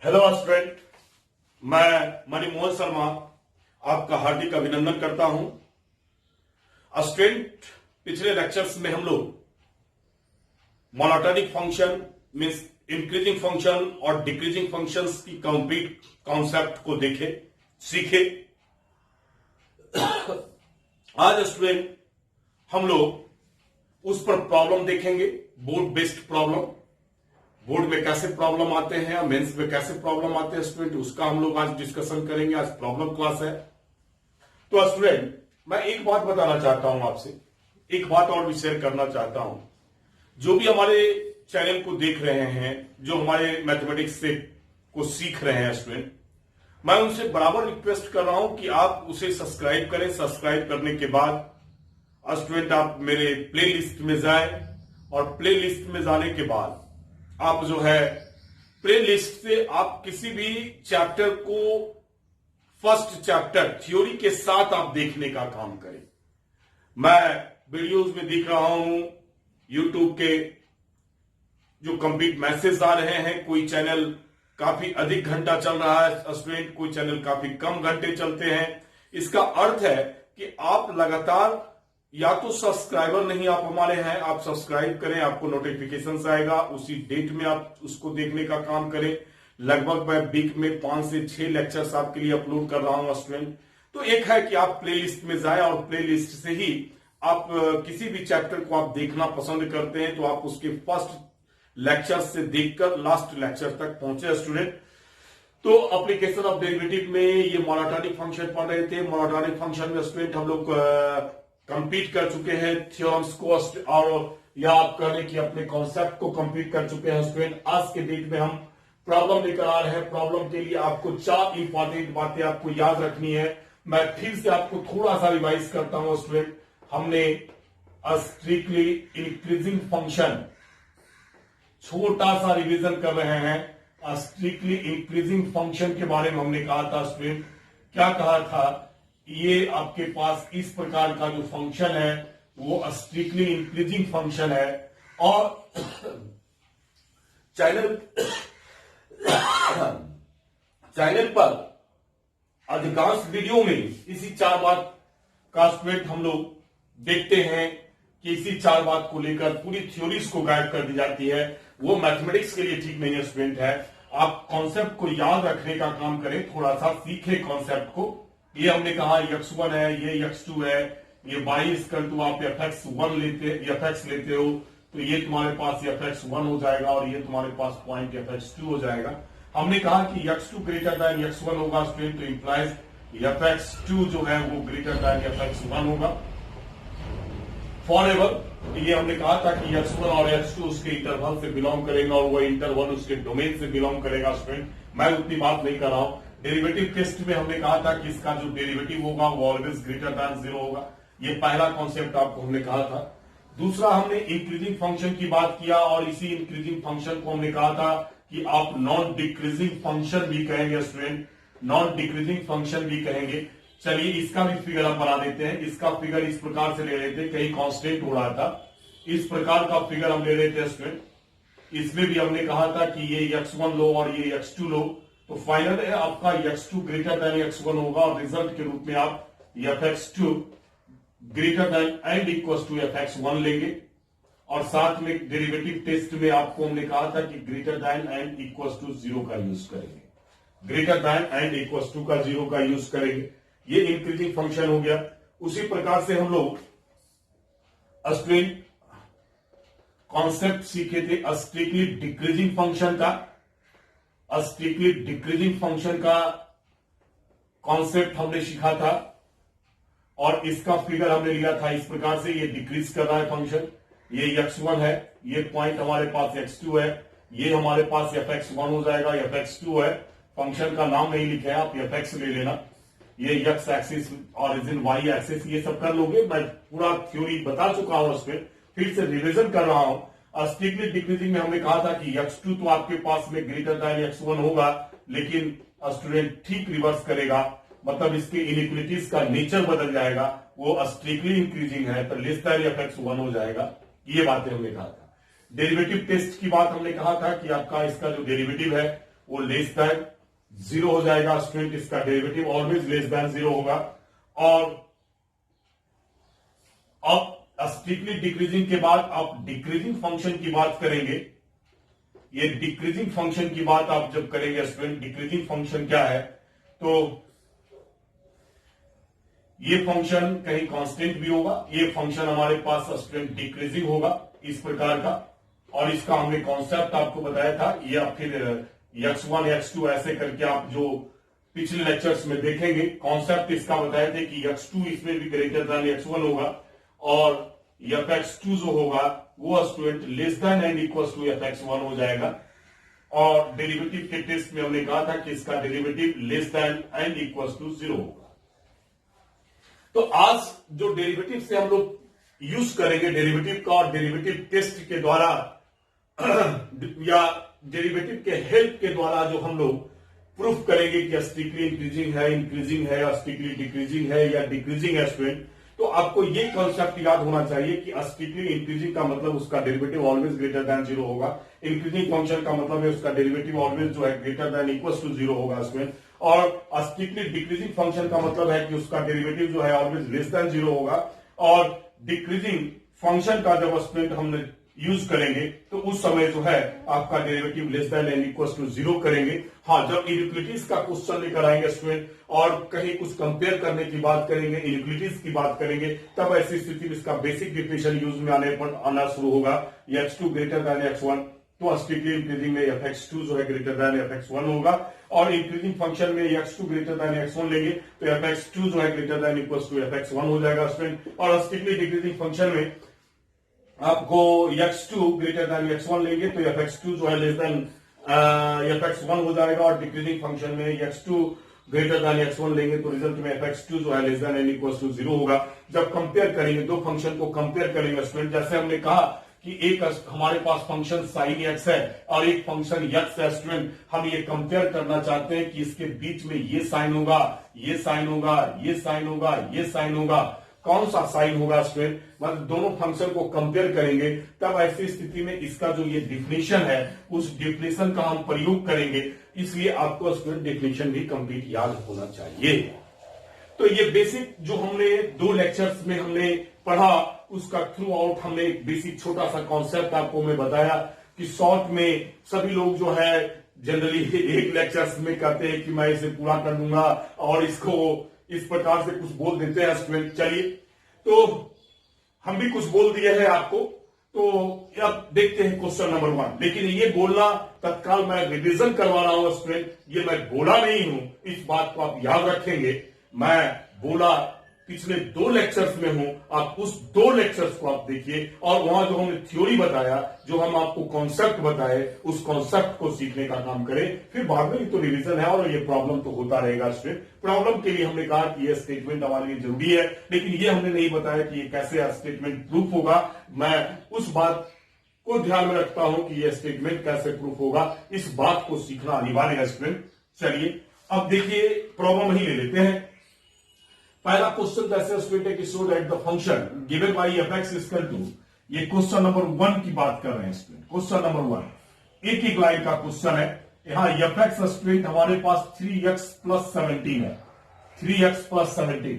Hello student, मैं मणिमोहन शर्मा आपका हार्दिक अभिनंदन करता हूं। स्टूडेंट, पिछले लेक्चर्स में हम लोग monotonic function means increasing function और डिक्रीजिंग फंक्शंस की कंप्लीट कॉन्सेप्ट को सीखे। आज स्टूडेंट हम लोग उस पर प्रॉब्लम देखेंगे, बोर्ड बेस्ड प्रॉब्लम। बोर्ड में कैसे प्रॉब्लम आते हैं, मेंस में कैसे प्रॉब्लम आते हैं स्टूडेंट, उसका हम लोग आज डिस्कशन करेंगे। आज प्रॉब्लम क्लास है। तो स्टूडेंट, मैं एक बात बताना चाहता हूं आपसे, एक बात और भी शेयर करना चाहता हूं। जो भी हमारे चैनल को देख रहे हैं, जो हमारे मैथमेटिक्स से को सीख रहे हैं स्टूडेंट, मैं उनसे बराबर रिक्वेस्ट कर रहा हूं कि आप उसे सब्सक्राइब करें। सब्सक्राइब करने के बाद स्टूडेंट आप मेरे प्ले लिस्ट में जाएं, और प्ले लिस्ट में जाने के बाद आप जो है प्ले लिस्ट से आप किसी भी चैप्टर को फर्स्ट चैप्टर थ्योरी के साथ आप देखने का काम करें। मैं वीडियोस में दिख रहा हूं, यूट्यूब के जो कंप्लीट मैसेज आ रहे हैं, कोई चैनल काफी अधिक घंटा चल रहा है स्टूडेंट, कोई चैनल काफी कम घंटे चलते हैं। इसका अर्थ है कि आप लगातार या तो सब्सक्राइबर नहीं आप हमारे हैं, आप सब्सक्राइब करें, आपको नोटिफिकेशन आएगा, उसी डेट में आप उसको देखने का काम करें। लगभग मैं वीक में 5 से 6 लेक्चर्स आपके लिए अपलोड कर रहा हूं स्टूडेंट। तो एक है कि आप प्लेलिस्ट में जाएं और प्लेलिस्ट से ही आप किसी भी चैप्टर को आप देखना पसंद करते हैं तो आप उसके फर्स्ट लेक्चर से देखकर लास्ट लेक्चर तक पहुंचे स्टूडेंट। तो एप्लीकेशन ऑफ डेरिवेटिव में ये मोनोटोनिक फंक्शन पढ़ रहे थे। मोनोटोनिक फंक्शन में स्टूडेंट हम लोग कंप्लीट कर चुके हैं थ्योरम्स को, और या आप कहने की अपने कॉन्सेप्ट को कंप्लीट कर चुके हैं स्टूडेंट। आज के डेट में हम प्रॉब्लम लेकर आ रहे हैं। प्रॉब्लम के लिए आपको 4 इंपॉर्टेंट बातें आपको याद रखनी है। मैं फिर से आपको थोड़ा सा रिवाइज करता हूं स्टूडेंट। हमने स्ट्रिक्टली इंक्रीजिंग फंक्शन, छोटा सा रिवीजन कर रहे हैं। स्ट्रिक्टली इंक्रीजिंग फंक्शन के बारे में हमने कहा था स्टूडेंट। क्या कहा था? ये आपके पास इस प्रकार का जो फंक्शन है वो स्ट्रिक्टली इंक्रीजिंग फंक्शन है, और चैनल पर अधिकांश वीडियो में इसी 4 बात का स्टूडेंट हम लोग देखते हैं कि इसी 4 बात को लेकर पूरी थ्योरीज को गाइड कर दी जाती है। वो मैथमेटिक्स के लिए ठीक नहीं है स्टूडेंट है। आप कॉन्सेप्ट को याद रखने का काम करें, थोड़ा सा सीखें कॉन्सेप्ट को। ये हमने कहा x1 है, ये x2 है, ये y इक्वल टू आप fx1 लेते हो तो ये तुम्हारे पास fx1 हो जाएगा, और ये तुम्हारे पास पॉइंट fx2 हो जाएगा। हमने कहा कि x2 ग्रेटर देन x1 होगा स्टूडेंट, तो इंप्लाइज fx2 जो है वो ग्रेटर देन fx1 होगा फॉर एवर। ये हमने कहा था कि x1 और x2 उसके इंटरवल से बिलोंग करेगा, और वो इंटरवल उसके डोमेन से बिलोंग करेगा स्टूडेंट। मैं उतनी बात नहीं कर रहा हूं। डेरिवेटिव टेस्ट में हमने कहा था कि इसका जो डेरिवेटिव होगा वो ऑलवेज ग्रेटर देन 0 होगा। ये पहला कॉन्सेप्ट आपको हमने कहा था। दूसरा, हमने इंक्रीजिंग फंक्शन की बात किया, और इसी इंक्रीजिंग फंक्शन को हमने कहा था कि आप नॉन डिक्रीजिंग फंक्शन भी कहेंगे स्टूडेंट, नॉन डिक्रीजिंग फंक्शन भी कहेंगे। चलिए इसका भी फिगर हम बना देते हैं। इसका फिगर इस प्रकार से ले रहे थे, कहीं कांस्टेंट हो रहा था, इस प्रकार का फिगर हम ले रहे थे स्टूडेंट। इसमें भी हमने कहा था कि ये x1 लो और ये x2 लो, तो फाइनल है आपका x2 ग्रेटर देन x1 होगा, और रिजल्ट के रूप में आप fx2 greater than and equal to fx1 लेंगे। और साथ में डेरिवेटिव टेस्ट में आपको हमने कहा था कि greater than and equal to 0 का यूज करेंगे, greater than and equal to का 0 का यूज करेंगे। ये इंक्रीजिंग फंक्शन हो गया। उसी प्रकार से हम लोग स्ट्रिक्टली कॉन्सेप्ट सीखे थे स्ट्रिक्टली डिक्रीजिंग फंक्शन का। स्ट्रिक्टली डिक्रीजिंग फंक्शन का कॉन्सेप्ट हमने सीखा था, और इसका फिगर हमने लिया था इस प्रकार से। ये डिक्रीज कर रहा है फंक्शन, ये x1 है, ये पॉइंट हमारे पास x2 है, ये हमारे पास fx1 हो जाएगा, fx2 है। फंक्शन का नाम नहीं लिखा है, आप fx ले लेना। ये x axis, origin y axis, ये सब कर लोगे। मैं पूरा थ्योरी बता चुका हूं, उस पर फिर से रिविजन कर रहा हूं। स्ट्रिक्टली डिक्रीजिंग में हमने कहा था कि x2 तो आपके पास में ग्रेटर देन x1 होगा, लेकिन स्टूडेंट ठीक रिवर्स करेगा, मतलब इसके इनइक्वालिटीज का नेचर बदल जाएगा। वो स्ट्रिक्टली इंक्रीजिंग है तो लेस देन fx1 हो जाएगा। ये बातें हमने कहा था। डेरिवेटिव टेस्ट की बात हमने कहा था कि आपका इसका जो डेरिवेटिव है वो लेस देन जीरो हो जाएगा स्टूडेंट, इसका derivative always less than zero होगा। और अब स्ट्रिक्टली डिक्रीजिंग के बाद आप डिक्रीजिंग फंक्शन की बात करेंगे। ये डिक्रीजिंग फंक्शन की बात आप जब करेंगे स्टूडेंट, डिक्रीजिंग फंक्शन क्या है, तो ये फंक्शन कहीं कांस्टेंट भी होगा, ये फंक्शन हमारे पास स्टूडेंट डिक्रीजिंग होगा इस प्रकार का। और इसका हमने कॉन्सेप्ट आपको बताया था, या फिर x1 x2 ऐसे करके आप जो पिछले लेक्चर्स में देखेंगे, कॉन्सेप्ट इसका बताए थे कि x2 इसमें भी ग्रेटर देन x1 होगा और fx2 जो होगा वो student less than and equal to fx1 हो जाएगा। और डेरिवेटिव के टेस्ट में हमने कहा था कि इसका derivative less than and equal to zero होगा। तो आज जो डेरिवेटिव से हम लोग यूज करेंगे डेरिवेटिव का, और डेरिवेटिव टेस्ट के द्वारा या डेरिवेटिव के हेल्प के द्वारा जो हम लोग प्रूफ करेंगे कि स्ट्रिक्टली इंक्रीजिंग है या स्ट्रिक्टली डिक्रीजिंग है या डिक्रीजिंग है स्टूडेंट, तो आपको ये कॉन्सेप्ट याद होना चाहिए कि स्ट्रिक्टली इंक्रीजिंग का मतलब उसका derivative always greater than zero होगा। इंक्रीजिंग फंक्शन का मतलब है उसका डेरिवेटिव ऑलवेज जो है greater than equal to zero होगा स्टूडेंट। और स्ट्रिक्टली डिक्रीजिंग फंक्शन का मतलब है कि उसका डेरिवेटिव जो है ऑलवेज लेस देन जीरो होगा। और डिक्रीजिंग फंक्शन का जब स्टूडेंट हमने यूज करेंगे तो उस समय जो है आपका derivative less than and equal to zero करेंगे। हाँ, जब इनइक्वालिटीज का क्वेश्चन लेकर आएंगे स्टूडेंट और कहीं कुछ कंपेयर करने की बात करेंगे, इनइक्वालिटीज की बात करेंगे, तब ऐसी स्थिति में इसका बेसिक डिफिनेशन यूज में आना शुरू होगा। x2 ग्रेटर देन x1, तो स्ट्रिक्टली इंक्रीजिंग में fx2 जो है ग्रेटर देन fx1 होगा। और इंक्रीजिंग फंक्शन में x2 ग्रेटर देन x1 लेंगे तो fx2 जो है greater than equal to fx1 हो जाएगा स्टूडेंट। और स्ट्रिक्टली डिक्रीजिंग फंक्शन में आपको x2 ग्रेटर देन x1 लेंगे तो fx2 जो है लेस देन fx1 हो जाएगा। और डिक्रीजिंग फंक्शन में x2 ग्रेटर देन x1 लेंगे तो रिजल्ट में fx2 जो है less than and equal to zero होगा। जब कंपेयर करेंगे, दो फंक्शन को कंपेयर करेंगे स्टूडेंट, जैसे हमने कहा कि एक हमारे पास फंक्शन साइन x है और एक फंक्शन x है स्टूडेंट, हम ये कंपेयर करना चाहते हैं कि इसके बीच में ये साइन होगा, ये साइन होगा, ये साइन होगा, ये साइन होगा, कौन सा साइन होगा स्टूडेंट, मतलब दोनों फंक्शन को कंपेयर करेंगे। तब ऐसी स्थिति में इसका जो ये डिफिनेशन है उस डिफिनेशन का हम प्रयोग करेंगे। इसलिए आपको स्टूडेंट डिफिनेशन भी कंप्लीट याद होना चाहिए। तो ये बेसिक जो हमने दो लेक्चर्स में हमने पढ़ा, उसका थ्रू आउट हमने एक बेसिक छोटा सा कॉन्सेप्ट आपको मैं बताया कि शॉर्ट में सभी लोग जो है जनरली एक लेक्चर्स में कहते हैं कि मैं इसे पूरा कर दूंगा और इसको इस प्रकार से कुछ बोल देते हैं स्टूडेंट। चलिए, तो हम भी कुछ बोल दिए हैं आपको, तो अब देखते हैं क्वेश्चन नंबर 1। लेकिन ये बोलना तत्काल मैं रिवीजन करवा रहा हूं स्टूडेंट, ये मैं बोला नहीं हूं, इस बात को आप याद रखेंगे। मैं बोला पिछले दो लेक्चर्स में हूं, आप उस दो लेक्चर्स को आप देखिए और वहां जो हमने थ्योरी बताया, जो हम आपको कॉन्सेप्ट बताए, उस कॉन्सेप्ट को सीखने का काम करें। फिर बाद में तो रिवीजन है और ये प्रॉब्लम तो होता रहेगा स्टूडेंट। प्रॉब्लम के लिए हमने कहा कि ये स्टेटमेंट हमारे लिए जरूरी है, लेकिन ये हमने नहीं बताया कि ये कैसे स्टेटमेंट प्रूफ होगा। मैं उस बात को ध्यान में रखता हूं कि ये स्टेटमेंट कैसे प्रूफ होगा, इस बात को सीखना अनिवार्य है स्टूडेंट। चलिए अब देखिए प्रॉब्लम ही ले लेते हैं। पहला क्वेश्चन कैसे स्टूडेंट है कि show that the function given by fx is equal to, ये क्वेश्चन नंबर 1 की बात कर रहे हैं स्टूडेंट। क्वेश्चन नंबर 1 एक एक लाइन का क्वेश्चन है। यहां fx स्टूडेंट हमारे पास 3x प्लस 17 है, 3x प्लस 17।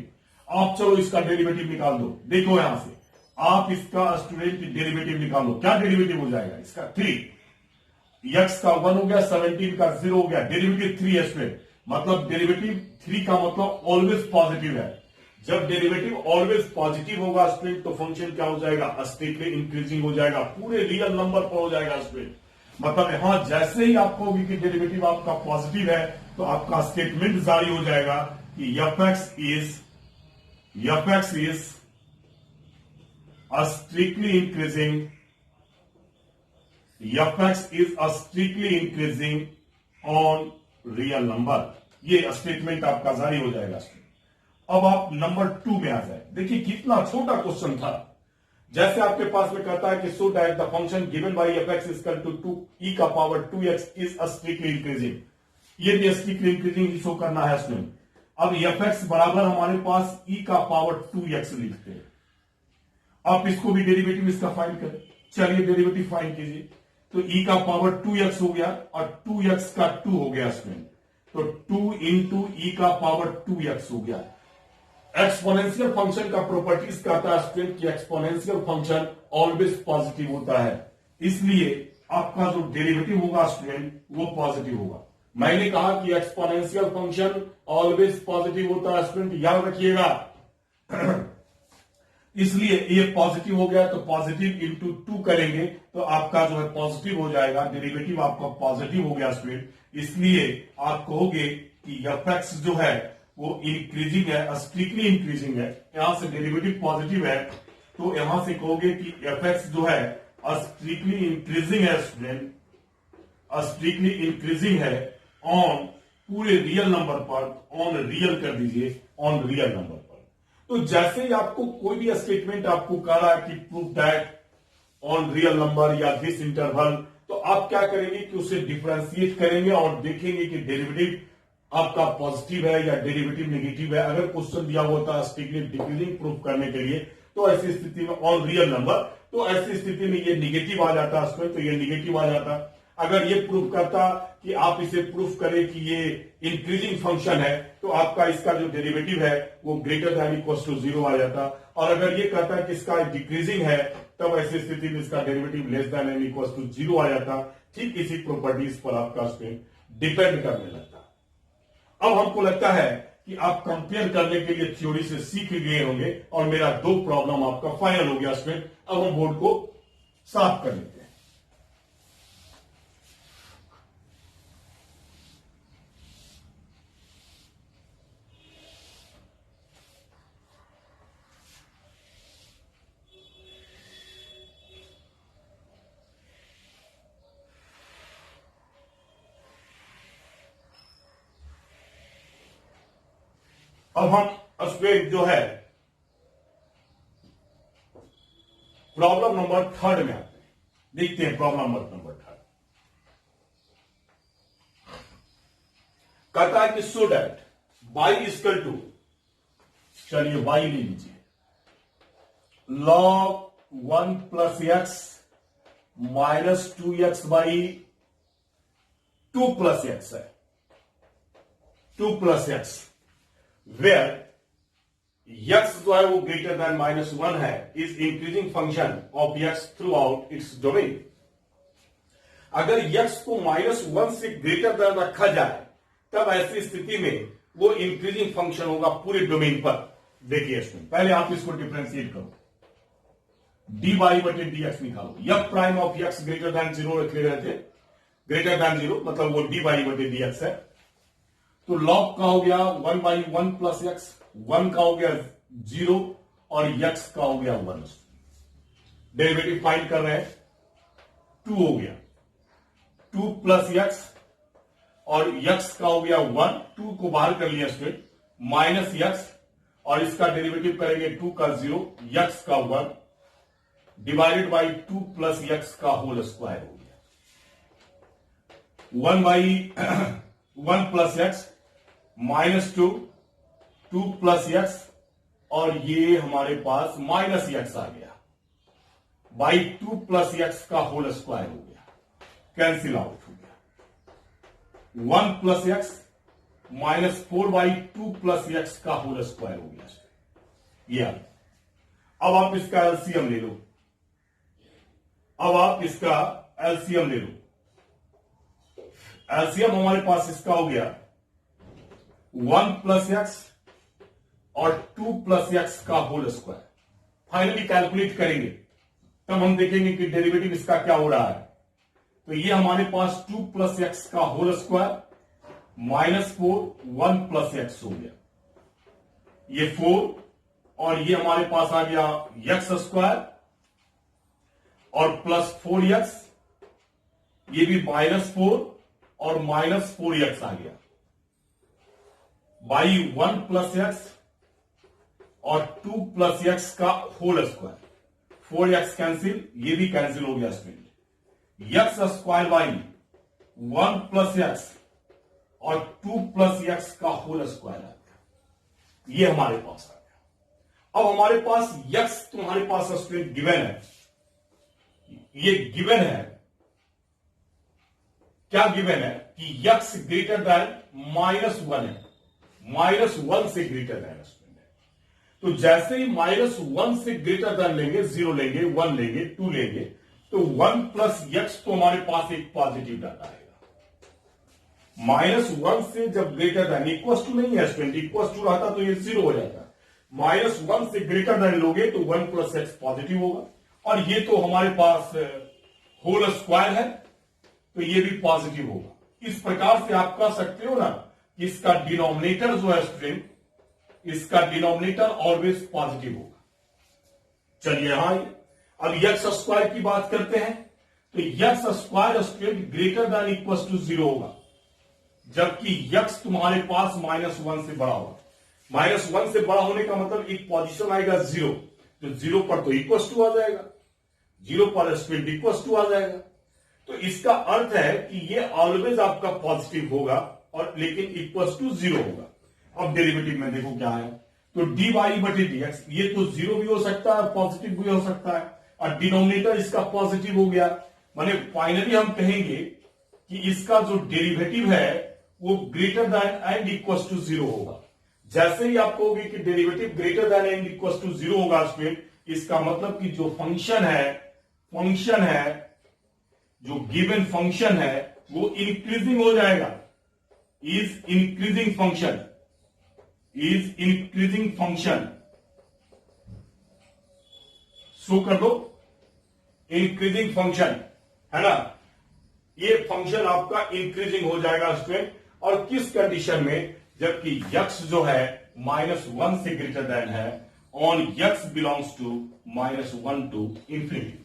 आप चलो इसका डेरिवेटिव निकाल दो। देखो यहां से आप इसका स्टूडेंट डेरिवेटिव निकाल लो। क्या डेरिवेटिव हो जाएगा इसका? 3 x का 1 हो गया, 17 का 0 हो गया, डेरिवेटिव 3 है स्टूडेंट। मतलब डेरिवेटिव 3 का मतलब ऑलवेज पॉजिटिव है। जब डेरिवेटिव ऑलवेज पॉजिटिव होगा स्टूडेंट तो फंक्शन क्या हो जाएगा? स्ट्रिक्टली इंक्रीजिंग हो जाएगा, पूरे रियल नंबर पर हो जाएगा स्टूडेंट। मतलब यहां जैसे ही आपको होगी कि डेरिवेटिव आपका पॉजिटिव है तो आपका स्टेटमेंट जारी हो जाएगा कि fx is strictly increasing, fx is strictly increasing on real number. ये स्टेटमेंट आपका जारी हो जाएगा। अब आप नंबर 2 में आ जाए। देखिए कितना छोटा क्वेश्चन था। जैसे आपके पास में कहता है कि so that the function given by fx is equal to 2e का power 2x is strictly increasing. ये भी स्ट्रिक्टली इंक्रीजिंग ही शो करना है स्टूडेंट। अब fx बराबर हमारे पास e का पावर 2x लिखते हैं। आप इसको भी डेरिवेटिव इसका फाइंड करें। चलिए डेरिवेटिव फाइंड कीजिए। तो e का पावर 2x हो गया और 2x का 2 हो गया स्टूडेंट, तो 2 इंटू ई का पावर 2x हो गया। एक्सपोनेंशियल फंक्शन का प्रॉपर्टीज कहता है स्टूडेंट कि एक्सपोनेंशियल फंक्शन ऑलवेज पॉजिटिव होता है, इसलिए आपका जो डेरिवेटिव होगा स्टूडेंट वो पॉजिटिव होगा। मैंने कहा कि एक्सपोनेंशियल फंक्शन ऑलवेज पॉजिटिव होता है स्टूडेंट, याद रखिएगा। इसलिए ये पॉजिटिव हो गया, तो पॉजिटिव इंटू 2 करेंगे तो आपका जो है पॉजिटिव हो जाएगा, डेरिवेटिव आपका पॉजिटिव हो गया स्टूडेंट। इसलिए आप कहोगे कि एफ जो है वो इंक्रीजिंग है, स्ट्रिक्टली इंक्रीजिंग है। यहां से डेरिवेटिव पॉजिटिव है तो यहां से कहोगे कि एफ जो है स्ट्रिक्टली इंक्रीजिंग है स्टूडेंट, स्ट्रिक्टली इंक्रीजिंग है ऑन पूरे रियल नंबर पर, ऑन रियल कर दीजिए, ऑन रियल नंबर पर। तो जैसे ही आपको कोई भी स्टेटमेंट आपको कह रहा है कि prove that on real number या दिस इंटरवल, तो आप क्या करेंगे कि उसे डिफरेंशिएट करेंगे और देखेंगे कि डेरिवेटिव आपका पॉजिटिव है या डेरिवेटिव नेगेटिव है। अगर क्वेश्चन दिया हुआ था स्ट्रिक्टली डिक्रीजिंग प्रूफ करने के लिए, तो ऐसी स्थिति में ऑन रियल नंबर, तो ऐसी स्थिति में ये निगेटिव आ जाता है, तो ये निगेटिव आ जाता। अगर ये प्रूफ करता कि आप इसे प्रूफ करें कि ये इंक्रीजिंग फंक्शन है, तो आपका इसका जो डेरिवेटिव है वो ग्रेटर दैन इक्वल टू 0 आ जाता। और अगर ये कहता है कि इसका डिक्रीजिंग है, तब ऐसी स्थिति में इसका derivative less than and equal to 0 आ जाता। ठीक इसी प्रॉपर्टीज पर आपका डिपेंड करने लगता। अब हमको लगता है कि आप कंपेयर करने के लिए थ्योरी से सीख गए होंगे और मेरा 2 प्रॉब्लम आपका फाइनल हो गया स्टूडेंट। अब हम बोर्ड को साफ कर लेते हैं। अब हम स्टूडेंट जो है प्रॉब्लम नंबर 3 में आते हैं। देखते हैं प्रॉब्लम नंबर 3 कहता है कि so that y equal to, चलिए y ले लीजिए, log 1 plus X minus 2x by 2 plus X है, 2 प्लस एक्स, वेयर x जो है वो ग्रेटर देन -1 है, is increasing function of x through out its domain. अगर x को -1 से ग्रेटर देन रखा जाए, तब ऐसी स्थिति में वो इंक्रीजिंग फंक्शन होगा पूरे डोमेन पर। देखिए इसमें पहले आप इसको डिफरेंशिएट करो, dy बटे dx निकालो। f prime of x greater than 0 रख ले रहे थे, ग्रेटर देन 0 मतलब वो dy बटे dx है। तो log का हो गया 1/1 प्लस एक्स, 1 का हो गया 0 और x का हो गया 1। डेरिवेटिव फाइंड कर रहे हैं, 2 हो गया, 2 प्लस एक्स और x का हो गया 1, 2 को बाहर कर लिया स्ट्रेट, माइनस एक्स और इसका डेरिवेटिव करेंगे 2 का 0, x का 1 डिवाइडेड बाई 2 प्लस एक्स का होल स्क्वायर हो गया, 1/1 plus X minus 2, 2 plus x और ये हमारे पास माइनस एक्स आ गया, बाई 2 प्लस एक्स का होल स्क्वायर हो गया, कैंसिल आउट हो गया, 1 plus X minus 4/2 plus x का होल स्क्वायर हो गया। ये अब आप इसका एलसीएम ले लो, अब आप इसका एलसीएम ले लो। एलसीएम हमारे पास इसका हो गया 1 प्लस एक्स और 2 प्लस एक्स का होल स्क्वायर। फाइनली कैलकुलेट करेंगे तब हम देखेंगे कि डेरिवेटिव इसका क्या हो रहा है। तो ये हमारे पास 2 प्लस एक्स का होल स्क्वायर -4, 1 प्लस एक्स हो गया, ये 4 और ये हमारे पास आ गया एक्स स्क्वायर और प्लस 4x, ये भी -4 और -4x आ गया, बाई 1 प्लस एक्स और 2 प्लस एक्स का होल स्क्वायर, 4x कैंसिल, ये भी कैंसिल हो गया student, x square by 1 plus x और 2 प्लस एक्स का होल स्क्वायर आ गया, ये हमारे पास आ गया। अब हमारे पास x तुम्हारे पास स्टूडेंट गिवन है, ये गिवन है क्या गिवन है कि यक्स ग्रेटर देन -1 है, -1 से ग्रेटर देन है। तो जैसे ही -1 से ग्रेटर देन लेंगे, 0 लेंगे, 1 लेंगे, 2 लेंगे, तो 1 प्लस यक्स तो हमारे पास एक पॉजिटिव डाटा आएगा। -1 से जब ग्रेटर देन, इक्वल टू नहीं है स्टूडेंट, इक्वल टू रहता तो ये 0 हो जाता। -1 से ग्रेटर देन लोगे तो 1 प्लस एक्स पॉजिटिव होगा, और ये तो हमारे पास होल स्क्वायर है तो ये भी पॉजिटिव होगा। इस प्रकार से आप कह सकते हो ना कि इसका डिनोमिनेटर जो है स्टूडेंट, इसका डिनोमिनेटर ऑलवेज पॉजिटिव होगा। चलिए यहां अब यक्स स्क्वायर की बात करते हैं, तो X square student greater than equal to 0 होगा, जबकि यक्स तुम्हारे पास -1 से बड़ा होगा। -1 से बड़ा होने का मतलब एक पोजीशन आएगा 0, तो 0 पर तो इक्वल टू आ जाएगा, 0 पर स्टूडेंट इक्वल टू आ जाएगा। तो इसका अर्थ है कि ये ऑलवेज आपका पॉजिटिव होगा, और लेकिन इक्वल टू 0 होगा। अब डेरिवेटिव में देखो क्या है, तो dy बटे dx, ये तो 0 भी हो सकता है, पॉजिटिव भी हो सकता है, और डिनोमिनेटर इसका पॉजिटिव हो गया। माने फाइनली हम कहेंगे कि इसका जो डेरिवेटिव है वो greater than and equal to 0 होगा। जैसे ही आप कहोगे कि derivative greater than and equal to 0 होगा स्टूडेंट, इसका मतलब कि जो फंक्शन है, जो गिवन फंक्शन है वो इंक्रीजिंग हो जाएगा, इज इंक्रीजिंग फंक्शन शो कर दो, इंक्रीजिंग फंक्शन है ना, ये फंक्शन आपका इंक्रीजिंग हो जाएगा स्टूडेंट। और किस कंडीशन में, जबकि यक्स जो है -1 से ग्रेटर देन है, on X belongs to -1 to infinity.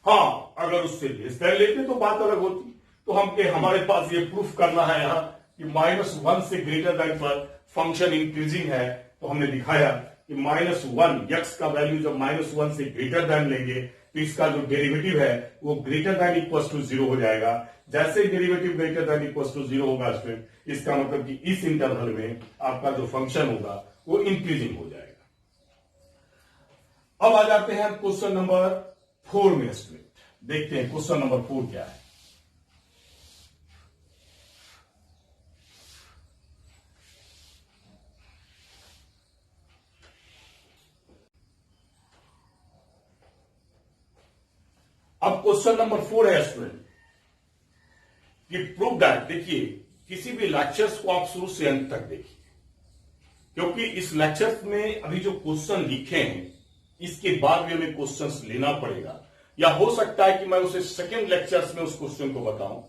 हाँ, अगर उससे लेस देन लेते तो बात अलग होती। तो हमारे पास ये प्रूफ करना है यहां कि -1 से ग्रेटर देन पर फंक्शन इंक्रीजिंग है, तो हमने दिखाया कि -1 यक्स का वैल्यू जब -1 से ग्रेटर देन लेंगे तो इसका जो डेरिवेटिव है वो ग्रेटर देन इक्वल टू 0 हो जाएगा। जैसे derivative greater than equal to 0 होगा स्टूडेंट, इसका मतलब कि इस इंटरवल में आपका जो फंक्शन होगा वो इंक्रीजिंग हो जाएगा। अब आ जाते हैं क्वेश्चन नंबर 4 में स्टूडेंट, देखते हैं क्वेश्चन नंबर 4 क्या है। अब क्वेश्चन नंबर 4 है स्टूडेंट कि प्रूव दैट, देखिए किसी भी लेक्चर्स को आप शुरू से अंत तक देखिए, क्योंकि इस लेक्चर्स में अभी जो क्वेश्चन लिखे हैं इसके बाद भी हमें क्वेश्चंस लेना पड़ेगा, या हो सकता है कि मैं उसे सेकंड लेक्चर्स में उस क्वेश्चन को बताऊं।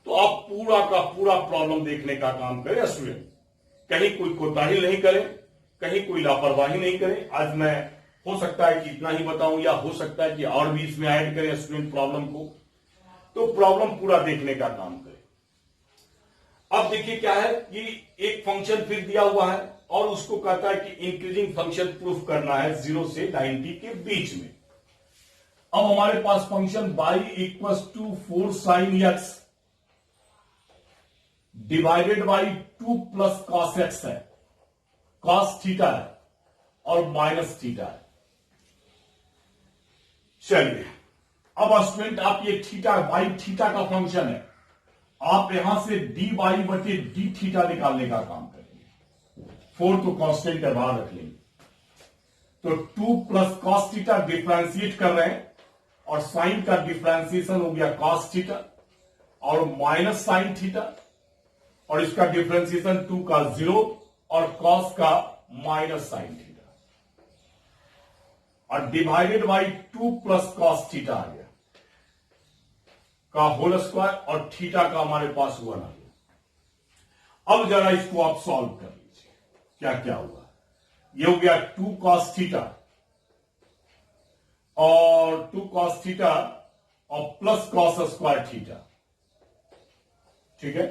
तो आप पूरा का पूरा प्रॉब्लम देखने का काम करें स्टूडेंट, कहीं कोई कोताही नहीं करें, कहीं कोई लापरवाही नहीं करें। आज मैं हो सकता है कि इतना ही बताऊं, या हो सकता है कि और भी इसमें ऐड करें स्टूडेंट प्रॉब्लम को, तो प्रॉब्लम पूरा देखने का काम करें। अब देखिए क्या है कि एक फंक्शन फिर दिया हुआ है और उसको कहता है कि इंक्रीजिंग फंक्शन प्रूफ करना है 0 से 90 के बीच में। अब हमारे पास function y equal to 4 sin x divided by 2 plus cos x है, cos थीटा है और माइनस थीटा है। चलिए अब स्टूडेंट आप ये थीटा, वाई थीटा का फंक्शन है, आप यहां से डी वाई बटे डी थीटा निकालने का काम करेंगे। 4 तो कांस्टेंट है, बाहर रख लेंगे, तो 2 प्लस कॉस थीटा डिफ्रेंशिएट कर रहे हैं, और साइन का डिफ्रेंशिएशन हो गया कॉस थीटा, और माइनस साइन थीटा, और इसका डिफ्रेंशिएशन 2 का 0 और कॉस का माइनस साइन थीटा, और divided by 2 plus cos theta आ गया का होल स्क्वायर, और थीटा का हमारे पास 1 आ गया। अब जरा इसको आप सॉल्व कर लीजिए, क्या क्या हुआ। ये हो गया 2 कॉस थीटा और 2 कॉस थीटा और प्लस कॉस स्क्वायर थीटा, ठीक है,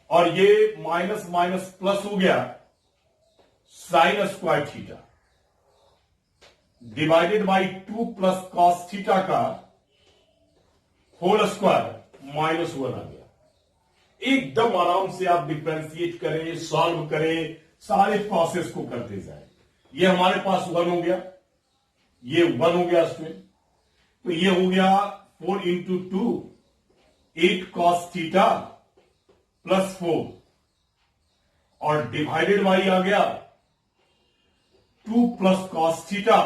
और ये माइनस माइनस प्लस हो गया sine square theta divided by 2 plus cos theta का होल स्क्वायर माइनस 1 आ गया। एकदम आराम से आप डिफ्रेंशिएट करें, सॉल्व करें, सारे प्रोसेस को करते जाए। ये हमारे पास 1 हो गया, ये 1 हो गया स्टूडेंट, तो ये हो गया 4 इंटू 2 8 cos थीटा प्लस 4 और डिवाइडेड बाई आ गया 2 प्लस कॉस थीटा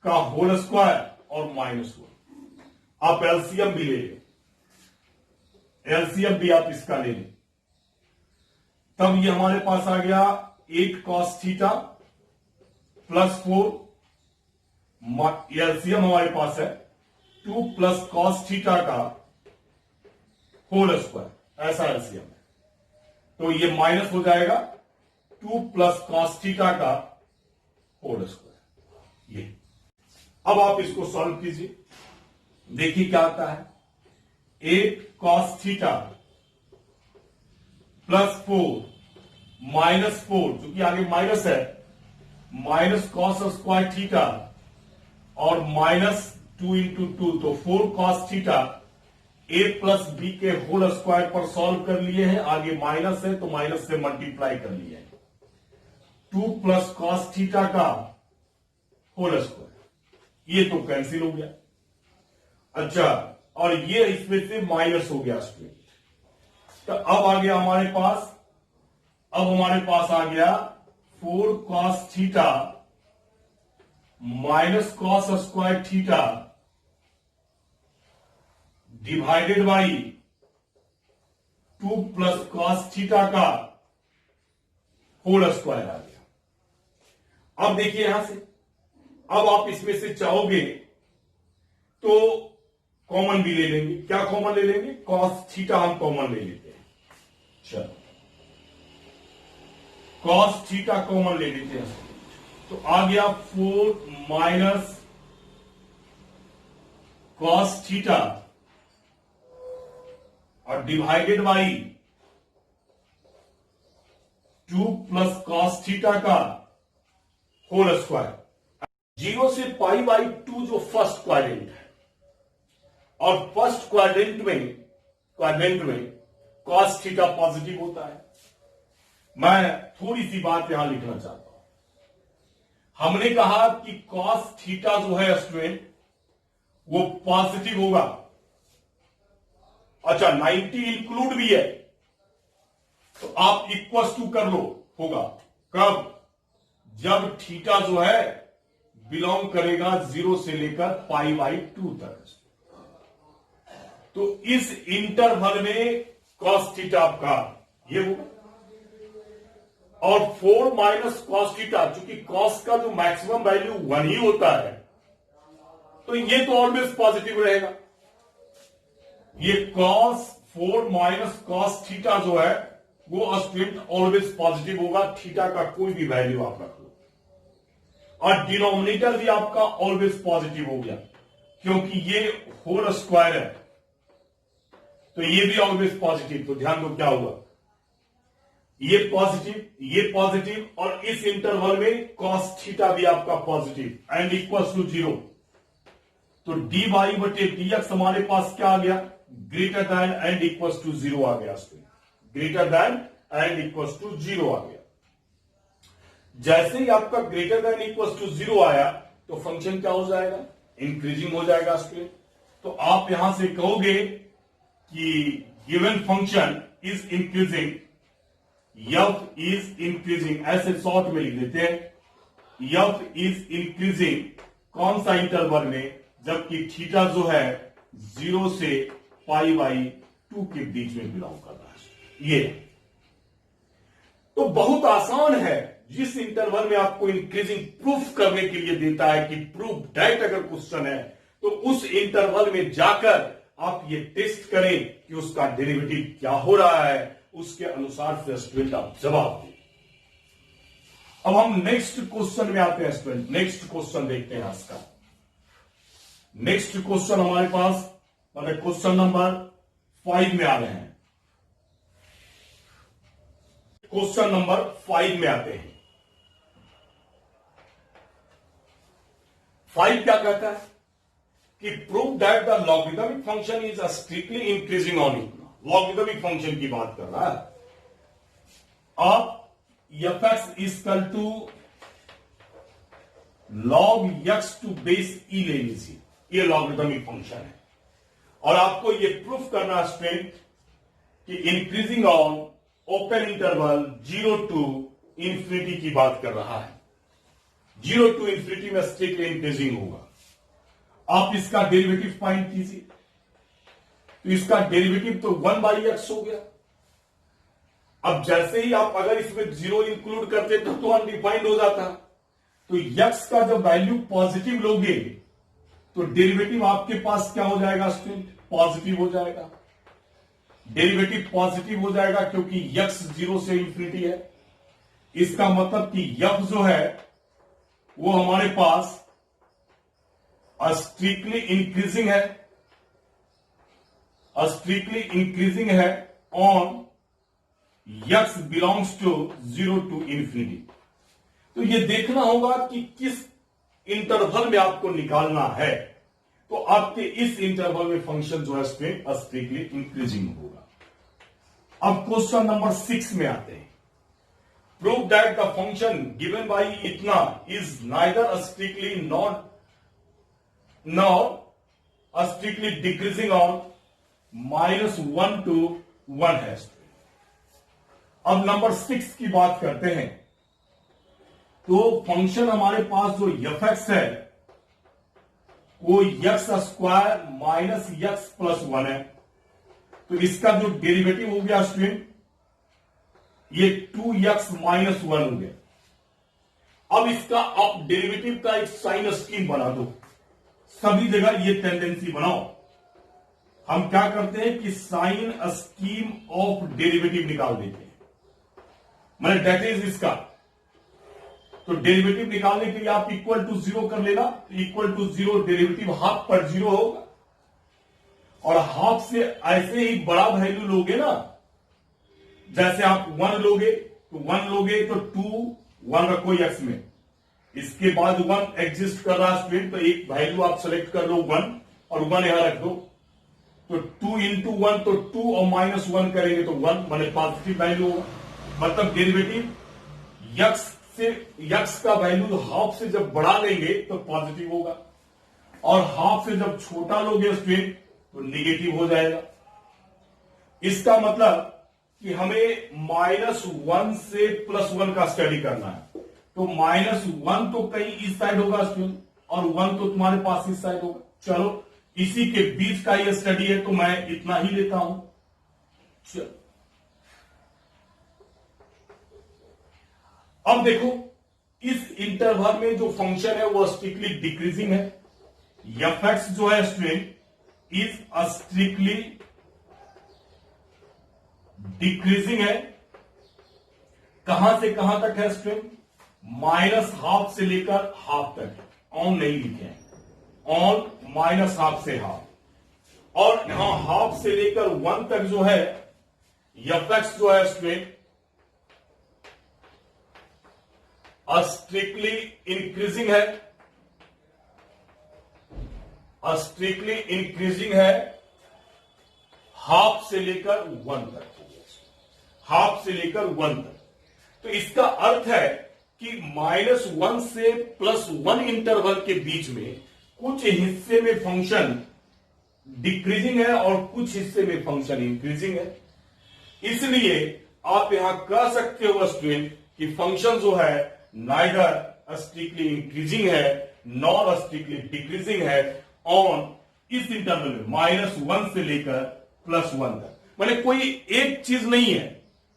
का होल स्क्वायर और माइनस 1। आप एलसीएम भी ले लें, एलसीएम भी आप इसका ले लें, तब ये हमारे पास आ गया 8 कॉस थीटा प्लस 4, एलसीएम हमारे पास है 2 प्लस कॉस थीटा का होल स्क्वायर, ऐसा एलसीएम है। तो ये माइनस हो जाएगा 2 प्लस कॉस थीटा का होल स्क्वायर। ये अब आप इसको सॉल्व कीजिए, देखिए क्या आता है। 8 कॉस थीटा प्लस 4 माइनस 4, चूंकि आगे माइनस है, माइनस कॉस स्क्वायर थीटा और माइनस 2 इंटू 2, तो 4 cos theta a plus B के होल स्क्वायर पर सॉल्व कर लिए हैं। आगे माइनस है तो माइनस से मल्टीप्लाई कर लिए हैं। 2 प्लस कॉस थीटा का होल स्क्वायर, ये तो कैंसिल हो गया। अच्छा, और ये इसमें से माइनस हो गया स्टूडेंट, तो अब आ गया हमारे पास, अब हमारे पास आ गया 4 cos theta minus cos square theta divided by 2 plus cos theta का होल स्क्वायर आ गया। अब देखिए यहां से, अब आप इसमें से चाहोगे तो कॉमन भी ले लेंगे। क्या कॉमन ले लेंगे? कॉस थीटा हम कॉमन ले लेते हैं। चलो, कॉस थीटा कॉमन ले लेते हैं, तो आ गया 4 माइनस कॉस थीटा और divided by 2 plus cos theta का होल स्क्वायर। 0 से पाई बाई 2 जो फर्स्ट क्वाड्रेंट है, और फर्स्ट क्वाड्रेंट में कॉस थीटा पॉजिटिव होता है। मैं थोड़ी सी बात यहां लिखना चाहता हूं। हमने कहा कि कॉस थीटा जो है स्टूडेंट वो पॉजिटिव होगा। अच्छा, 90 इंक्लूड भी है, तो आप इक्वल टू कर लो, होगा कब? जब थीटा जो है बिलोंग करेगा 0 से लेकर पाई बाई 2 तक। तो इस इंटरवल में कॉस थीटा आपका ये होगा, और 4 माइनस कॉस थीटा, चूंकि कॉस का जो मैक्सिमम वैल्यू 1 ही होता है, तो ये तो ऑलवेज पॉजिटिव रहेगा। ये कॉस 4 माइनस कॉस थीटा जो है वो स्टूडेंट ऑलवेज पॉजिटिव होगा, थीटा का कोई भी वैल्यू आप रख लो। और डिनोमिनेटर भी आपका ऑलवेज पॉजिटिव हो गया, क्योंकि ये होल स्क्वायर है, तो ये भी ऑलवेज पॉजिटिव। तो ध्यान दो क्या हुआ, ये पॉजिटिव, और इस इंटरवल में कॉस थीटा भी आपका पॉजिटिव एंड इक्वल्स टू 0। तो डी वाई बटे डी एक्स हमारे पास क्या आ गया? Greater than and equals to 0 आ गया। Greater than and equals to 0 आ गया। जैसे ही आपका ग्रेटर दैन इक्वल्स टू 0 आया, तो फंक्शन क्या हो जाएगा? इंक्रीजिंग हो जाएगा स्टूडेंट। तो आप यहां से कहोगे कि given function is increasing, F is increasing, ऐसे शॉर्ट में लिख देते हैं। एफ इज इंक्रीजिंग कौन सा इंटरवल में? जबकि थीटा जो है 0 से पाई बाई 2 के बीच में बिलोंग कर रहा है। ये तो बहुत आसान है। जिस इंटरवल में आपको इंक्रीजिंग प्रूफ करने के लिए देता है कि प्रूफ दैट अगर क्वेश्चन है, तो उस इंटरवल में जाकर आप ये टेस्ट करें कि उसका डेरिवेटिव क्या हो रहा है, उसके अनुसार से स्टूडेंट आप जवाब दें। अब हम नेक्स्ट क्वेश्चन में आते हैं स्टूडेंट। नेक्स्ट क्वेश्चन देखते हैं इसका। नेक्स्ट क्वेश्चन हमारे पास मतलब क्वेश्चन नंबर 5 में आ रहे हैं। क्वेश्चन नंबर 5 में आते हैं। 5 क्या कहता है कि prove that the logarithmic function is strictly increasing on it. Logarithmic function की बात कर रहा है। आप F X is equal to log X to base E ले लीजिए। ये लॉगरिथमिक फंक्शन है। और आपको ये प्रूफ करना स्टूडेंट कि increasing on open interval 0 to infinity की बात कर रहा है। 0 to इंफिनिटी में स्ट्रिक्टली इंक्रीजिंग होगा। आप इसका डेरिवेटिव फाइंड कीजिए, तो इसका डेरिवेटिव तो 1/x हो गया। अब जैसे ही आप अगर इसमें 0 इंक्लूड करते तो अनडिफाइंड हो जाता। तो x का जब वैल्यू पॉजिटिव लोगे तो डेरिवेटिव आपके पास क्या हो जाएगा स्टूडेंट? पॉजिटिव हो जाएगा। डेरिवेटिव पॉजिटिव हो जाएगा क्योंकि x 0 से इंफिनिटी है। इसका मतलब कि f जो है वो हमारे पास स्ट्रिक्टली इंक्रीजिंग है, स्ट्रिक्टली इंक्रीजिंग है on x belongs to 0 to infinity. तो ये देखना होगा कि किस इंटरवल में आपको निकालना है। तो आपके इस इंटरवल में फंक्शन जो है स्ट्रिक्टली इंक्रीजिंग होगा। अब क्वेश्चन नंबर 6 में आते हैं। Prove that the function given by इतना is neither strictly nor strictly decreasing on -1 to 1 है। अब नंबर 6 की बात करते हैं। तो फंक्शन हमारे पास जो f(x) है वो x² माइनस x प्लस 1 है। तो इसका जो डेरिवेटिव हो गया स्टूडेंट ये 2x माइनस 1 हो गया। अब इसका आप डेरिवेटिव का एक साइन स्कीम बना दो। सभी जगह ये टेंडेंसी बनाओ। हम क्या करते हैं कि साइन स्कीम ऑफ डेरिवेटिव निकाल देते हैं। मैंने डेट इज इसका तो डेरिवेटिव निकालने के लिए आप इक्वल टू 0 कर लेना। इक्वल टू 0 डेरिवेटिव हाफ पर 0 होगा। और हाफ से ऐसे ही बड़ा वैल्यू लोगे ना, जैसे आप 1 लोगे तो 1 लोगे तो 2 1 रखो x में। इसके बाद 1 एग्जिस्ट कर रहा है स्टूडेंट, तो एक वैल्यू आप सेलेक्ट कर लो 1 और 1 यहां रख दो। तो 2 into 1 तो 2 और -1 करेंगे तो 1 माने पॉजिटिव वैल्यू होगा। मतलब डेरिवेटिव x का वैल्यू हाफ से जब बढ़ा लेंगे तो पॉजिटिव होगा, और हाफ से जब छोटा लोगे स्टूडेंट तो निगेटिव हो जाएगा। इसका मतलब कि हमें -1 से +1 का स्टडी करना है। तो -1 तो कहीं इस साइड होगा स्टूडेंट और 1 तो तुम्हारे पास इस साइड होगा। चलो इसी के बीच का ये स्टडी है तो मैं इतना ही लेता हूं। चलो अब देखो इस इंटरवल में जो फंक्शन है वो स्ट्रिक्टली डिक्रीजिंग है। f(x) जो है स्टूडेंट इज स्ट्रिक्टली डिक्रीजिंग है। कहां से कहां तक है स्टूडेंट? -12 से लेकर हाफ तक। ऑन नहीं लिखे हैं, ऑन -12 से हाफ। और यहां हाफ से लेकर 1 तक जो है f(x) जो है स्टूडेंट स्ट्रिक्टली इंक्रीजिंग है, स्ट्रिक्टली इंक्रीजिंग है हाफ से लेकर 1 तक। हाफ से लेकर 1 तक। तो इसका अर्थ है कि -1 से +1 इंटरवल के बीच में कुछ हिस्से में फंक्शन डिक्रीजिंग है और कुछ हिस्से में फंक्शन इंक्रीजिंग है। इसलिए आप यहां कह सकते हो स्टूडेंट कि फंक्शन जो है नाइदर स्ट्रिक्टली इंक्रीजिंग है नॉर स्ट्रिक्टली डिक्रीजिंग है ऑन इस इंटरवल में -1 से लेकर +1 तक। माने कोई एक चीज नहीं है,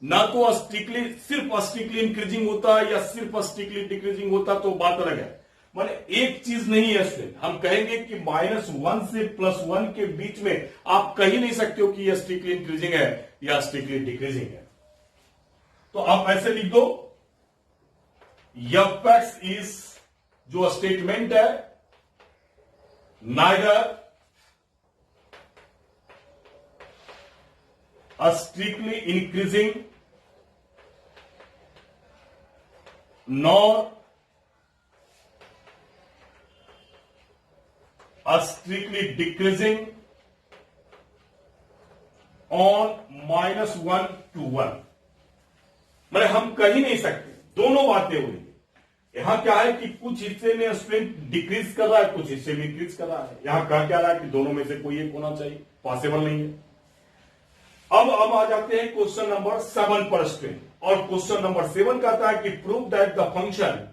ना तो सिर्फ स्ट्रिक्टली इंक्रीजिंग होता या सिर्फ स्ट्रिक्टली डिक्रीजिंग होता तो बात अलग है। माने एक चीज नहीं है स्टूडेंट। हम कहेंगे कि -1 से +1 के बीच में आप कह ही नहीं सकते हो कि यह स्ट्रिक्टली इंक्रीजिंग है या स्ट्रिक्टली डिक्रीजिंग है। तो आप ऐसे लिख दो f(x) इज जो स्टेटमेंट है neither strictly increasing nor strictly decreasing on -1 to 1। मतलब हम कह ही नहीं सकते, दोनों बातें हो रही। यहां क्या है कि कुछ हिस्से में स्ट्रेंथ डिक्रीज कर रहा है, कुछ हिस्से में इंक्रीज कर रहा है। यहां कह क्या रहा है कि दोनों में से कोई एक होना चाहिए, पॉसिबल नहीं है। अब आ जाते हैं क्वेश्चन नंबर 7 पर स्ट्रेंथ, और क्वेश्चन नंबर 7 कहता है कि prove that the function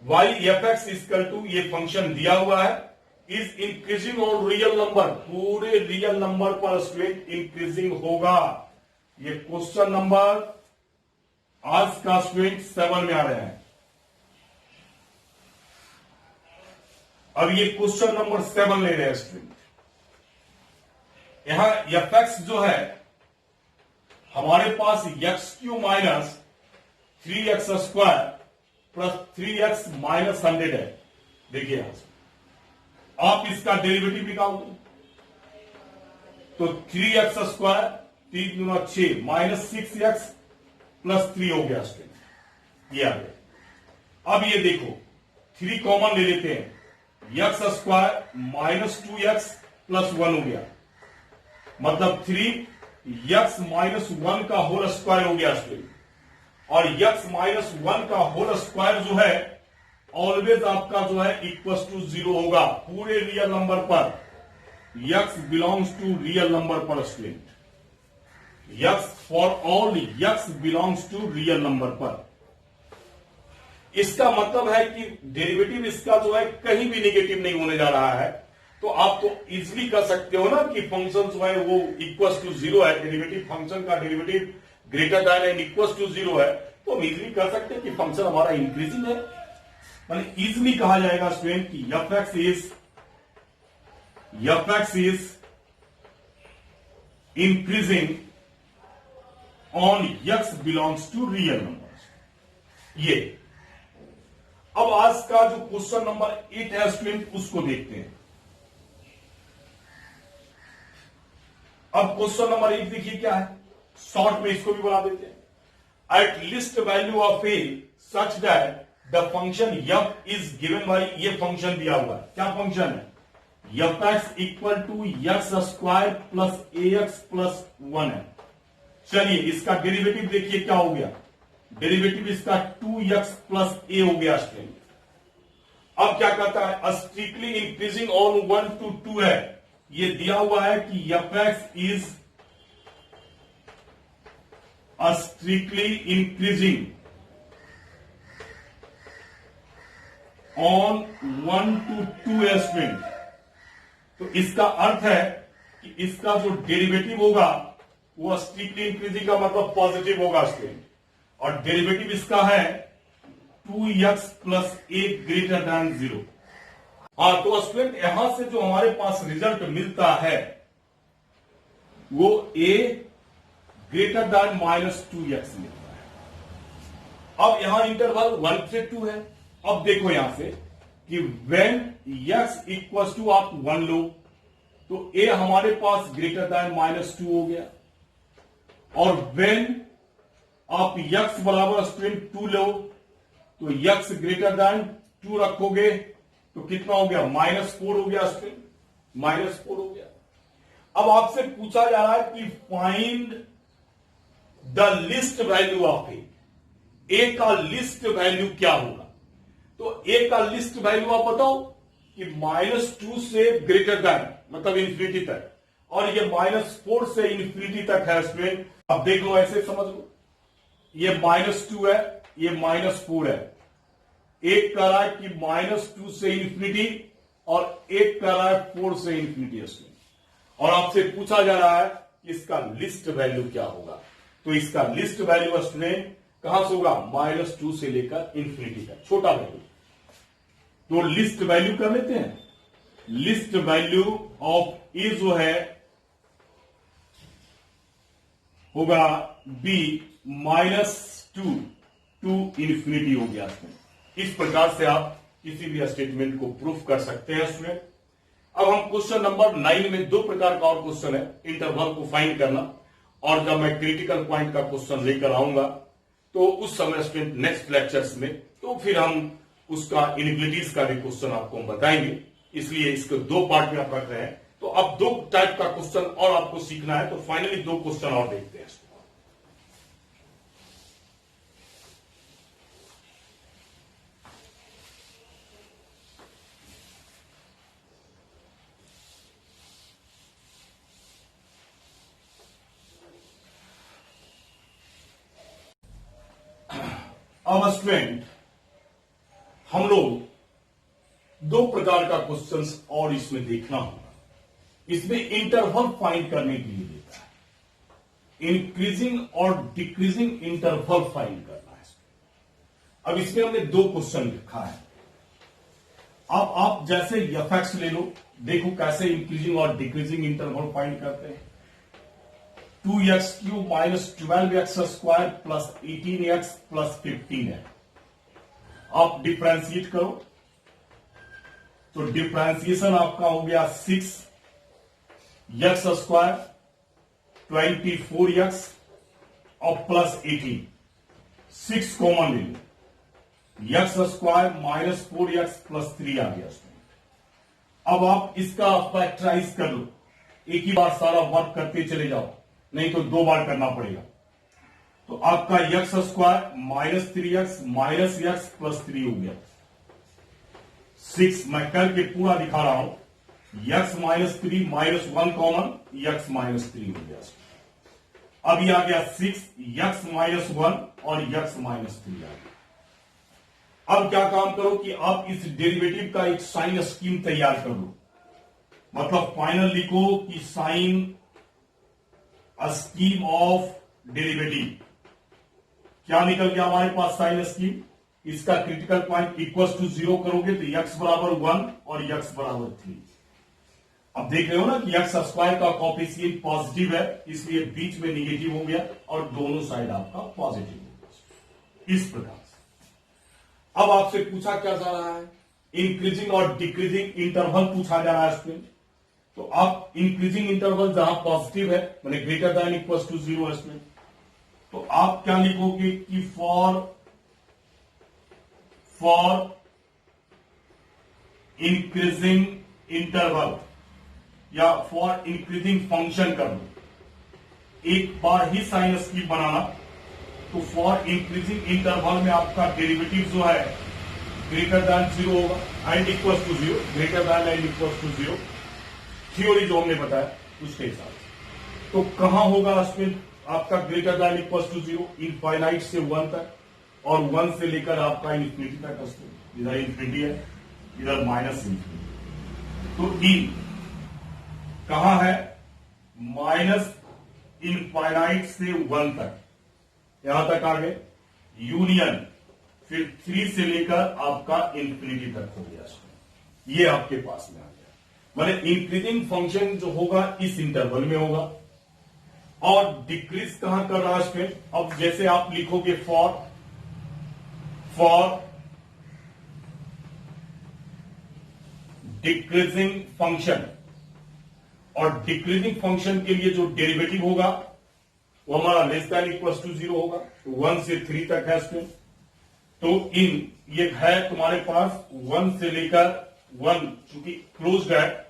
y F X equal to, ये फंक्शन दिया हुआ है, is increasing on real number, पूरे रियल नंबर पर स्ट्रेंथ इंक्रीजिंग होगा। ये क्वेश्चन नंबर आज का स्ट्रेंथ 7 में आ रहे हैं। अब ये क्वेश्चन नंबर 7 ले रहे हैं स्ट्रेंथ। यहां एफ एक्स जो है हमारे पास x³ minus 3x square plus 3x minus 100 है। देखिए यहां से आप इसका डेरिवेटिव निकाल दो, तो 3x स्क्वायर 3 दूना 6 माइनस 6x प्लस 3 हो गया स्ट्रेंथ, ये आ गया। अब ये देखो 3 कॉमन ले लेते हैं, x square minus 2x plus 1 हो गया, मतलब 3x माइनस 1 का होल स्क्वायर हो गया स्ट्रेंथ। और x माइनस 1 का होल स्क्वायर जो है ऑलवेज आपका जो है इक्वल टू 0 होगा पूरे रियल नंबर पर। x belongs to real number पर strength, x for all x belongs to real number पर। इसका मतलब है कि डेरिवेटिव इसका जो है कहीं भी नेगेटिव नहीं होने जा रहा है। तो आप तो इजिली कर सकते हो ना कि फंक्शन जो है वो इक्वल टू 0 है, डेरिवेटिव फंक्शन का derivative greater than and equal to 0 है, तो हम इजिली कर सकते हैं कि फंक्शन हमारा इंक्रीजिंग है। माने इजिली कहा जाएगा स्टूडेंट कि F X is increasing on x belongs to real number. ये अब आज का जो क्वेश्चन नंबर 8 है स्टूडेंट, उसको देखते हैं। अब क्वेश्चन नंबर 8 देखिए क्या है, शॉर्ट में इसको भी बना देते हैं। At least value of A such that the function f is given by, ये फंक्शन दिया हुआ है, क्या फंक्शन है, F X equal to X square plus A X plus 1 है। चलिए इसका डेरिवेटिव देखिए क्या हो गया, डेरिवेटिव इसका 2x प्लस ए हो गया स्ट्रेंथ। अब क्या कहता है, स्ट्रिक्टली इंक्रीजिंग ऑन 1 to 2 है, ये दिया हुआ है कि F X is strictly increasing on 1 to 2 है स्ट्रेंथ। तो इसका अर्थ है कि इसका जो डेरिवेटिव होगा वो स्ट्रिक्टली इंक्रीजिंग का मतलब पॉजिटिव होगा स्ट्रेंथ, और डेरिवेटिव इसका है 2x प्लस ए ग्रेटर दैन 0। हाँ, तो स्टूडेंट यहां से जो हमारे पास रिजल्ट मिलता है वो a greater than minus 2x मिलता है। अब यहां इंटरवल 1 से 2 है। अब देखो यहां से कि when x इक्वल टू आप 1 लो तो a हमारे पास ग्रेटर दैन माइनस 2 हो गया, और when आप x बराबर स्टूडेंट 2 लो तो x ग्रेटर दैन 2 रखोगे तो कितना हो गया, माइनस 4 हो गया स्टूडेंट, माइनस 4 हो गया। अब आपसे पूछा जा रहा है कि find the least value of A का लिस्ट वैल्यू क्या होगा। तो ए का लिस्ट वैल्यू आप बताओ कि -2 से ग्रेटर दैन मतलब इंफिनिटी तक, और ये -4 से इंफिनिटी तक है स्टूडेंट। अब देख लो, ऐसे समझ लो, ये -2 है, ये -4 है। एक कह रहा है कि -2 से इंफिनिटी और एक कह रहा है 4 से इंफिनिटी स्टूडेंट, और आपसे पूछा जा रहा है कि इसका लिस्ट वैल्यू क्या होगा। तो इसका लिस्ट वैल्यू स्टूडेंट कहां से होगा, -2 से लेकर इंफिनिटी तक, छोटा वैल्यू। तो लिस्ट वैल्यू कर लेते हैं। लिस्ट वैल्यू ऑफ ए जो है होगा b -2 टू इंफिनिटी हो गया। इस प्रकार से आप किसी भी स्टेटमेंट को प्रूफ कर सकते हैं स्टूडेंट। अब हम क्वेश्चन नंबर 9 में 2 प्रकार का और क्वेश्चन है, इंटरवल को फाइंड करना, और जब मैं क्रिटिकल पॉइंट का क्वेश्चन लेकर आऊंगा तो उस समय स्टूडेंट नेक्स्ट लेक्चर्स में तो फिर हम उसका इनएबिलिटीज का भी क्वेश्चन आपको हम बताएंगे। इसलिए इसको 2 पार्ट में आप रख रहे हैं। तो अब 2 टाइप का क्वेश्चन और आपको सीखना है, तो फाइनली 2 क्वेश्चन और देखते हैं। अब स्टूडेंट हम लोग दो प्रकार का क्वेश्चंस और इसमें देखना होगा। इसमें इंटरवल फाइंड करने के लिए देता है, इंक्रीजिंग और डिक्रीजिंग इंटरवल फाइंड करना है। अब इसमें हमने दो क्वेश्चन लिखा है। अब आप जैसे एफ ले लो, देखो कैसे इंक्रीजिंग और डिक्रीजिंग इंटरवल फाइंड करते हैं। 2x³ minus 12x² plus 18x plus 15 है। आप डिफ्रेंशिएट करो तो डिफ्रेंशिएशन आपका हो गया 6x² 24x और प्लस 18, 6 कॉमन ले लो, x² माइनस 4x प्लस 3 आ गया। अब आप इसका फैक्टराइज कर लो, एक ही बार सारा वर्क करते चले जाओ, नहीं तो दो बार करना पड़ेगा। तो आपका x² minus 3x minus x plus 3 हो गया। 6 मैं करके पूरा दिखा रहा हूं, x minus 3 minus 1 common, x minus 3 हो गया। अब ये आ गया 6 x माइनस 1 और x माइनस 3 आ गया। अब क्या काम करो कि आप इस डेरिवेटिव का एक साइन स्कीम तैयार कर लो, मतलब फाइनल लिखो कि साइन स्कीम ऑफ डेरिवेटिव। क्या निकल गया हमारे पास साइन स्कीम? इसका क्रिटिकल पॉइंट इक्वल टू 0 करोगे तो x बराबर 1 और x बराबर 3। अब देख रहे हो ना कि x² का कोएफिशिएंट पॉजिटिव है, इसलिए बीच में निगेटिव हो गया और दोनों साइड आपका पॉजिटिव हो गया। इस प्रकार से अब आपसे पूछा क्या जा रहा है, इंक्रीजिंग और डिक्रीजिंग इंटरवल पूछा जा रहा है स्टूडेंट। तो आप इंक्रीजिंग इंटरवल जहां पॉजिटिव है, मैंने ग्रेटर देन इक्वल टू 0 है स्टूडेंट, तो आप क्या लिखोगे कि फॉर इंक्रीजिंग इंटरवल या फॉर इंक्रीजिंग फंक्शन कर लो, एक बार ही साइन स्कीम बनाना। तो फॉर इंक्रीजिंग इंटरवल में आपका डेरिवेटिव जो है ग्रेटर देन 0 होगा and equal to 0, greater than and equal to 0, theory जो हमने बताया उसके हिसाब से। तो कहां होगा स्टूडेंट आपका greater than equal to 0? Infinite से 1 तक, और 1 से लेकर आपका इन्फिनिटी तक स्टूडेंट। इधर इन्फिनिटी है, इधर माइनस इन्फिनिटी। तो इन कहां है? माइनस इनफाइनाइट से 1 तक, यहां तक आ गए, यूनियन फिर 3 से लेकर आपका इंफिनिटी तक हो गया। ये आपके पास में आ गया। माने इंक्रीजिंग फंक्शन जो होगा इस इंटरवल में होगा, और डिक्रीज कहां कर रहा है? अब जैसे आप लिखोगे फॉर डिक्रीजिंग फंक्शन, और डिक्रीजिंग फंक्शन के लिए जो डेरिवेटिव होगा वो हमारा लेस देन इक्वल टू 0 होगा। 1 से 3 तक है स्टूडेंट। तो इन ये है तुम्हारे पास 1 से लेकर 1, चूंकि क्लोज्ड है,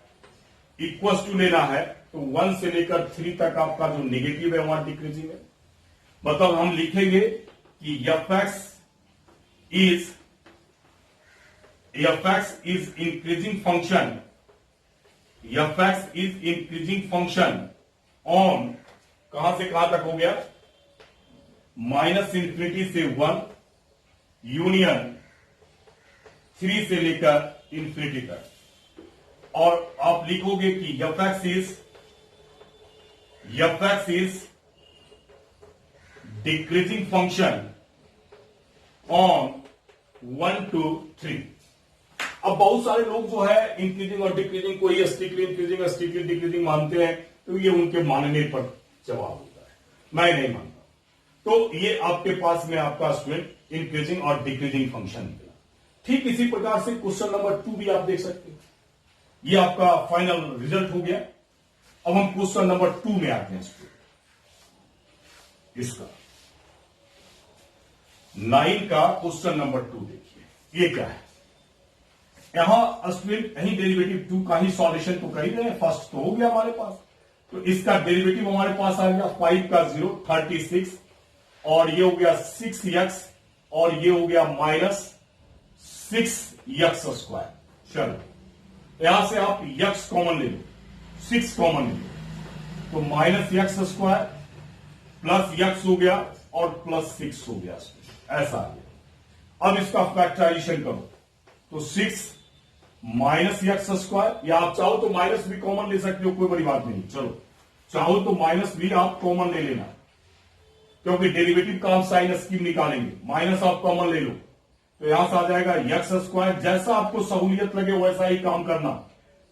इक्वल टू लेना है, तो 1 से लेकर 3 तक आपका जो नेगेटिव है वहां डिक्रीजिंग है। मतलब हम लिखेंगे कि f(x) is increasing function, f(x) is increasing function on, कहां से कहां तक हो गया? माइनस इंफिनिटी से 1 यूनियन 3 से लेकर इंफिनिटी तक। और आप लिखोगे कि f(x) is decreasing function on 1 to 3। अब बहुत सारे लोग जो है इंक्रीजिंग और डिक्रीजिंग को ही स्ट्रिक्टली इंक्रीजिंग स्ट्रिक्टली डिक्रीजिंग मानते हैं, तो ये उनके मानने पर जवाब होता है, मैं नहीं मानता। तो ये आपके पास में आपका स्टूडेंट इंक्रीजिंग और डिक्रीजिंग फंक्शन निकला। ठीक इसी प्रकार से क्वेश्चन नंबर 2 भी आप देख सकते हैं। ये आपका फाइनल रिजल्ट हो गया। अब हम क्वेश्चन नंबर 2 में आते हैं स्टूडेंट। इसका 9 का क्वेश्चन नंबर 2 देखिए, ये क्या है। यहां स्टूडेंट कहीं डेरिवेटिव 2 का ही सॉल्यूशन तो कर ही रहे हैं, फर्स्ट तो हो गया हमारे पास। तो इसका डेरिवेटिव हमारे पास आ गया 5 का 0 36, और ये हो गया 6x, और ये हो गया माइनस 6x²। चलो यहां से आप x कॉमन ले लो, 6 कॉमन ले लो, तो माइनस x² प्लस x हो गया और प्लस 6 हो गया, ऐसा आ गया। अब इसका फैक्टराइजेशन करो तो 6 माइनस एक्स स्क्वायर, या आप चाहो तो माइनस भी कॉमन ले सकते हो, कोई बड़ी बात नहीं। चलो चाहो तो माइनस भी आप कॉमन ले लेना, क्योंकि डेरिवेटिव का हम साइन स्कीम निकालेंगे। माइनस आप कॉमन ले लो तो यहां से आ जाएगा एक्स स्क्वायर। जैसा आपको सहूलियत लगे वैसा ही काम करना।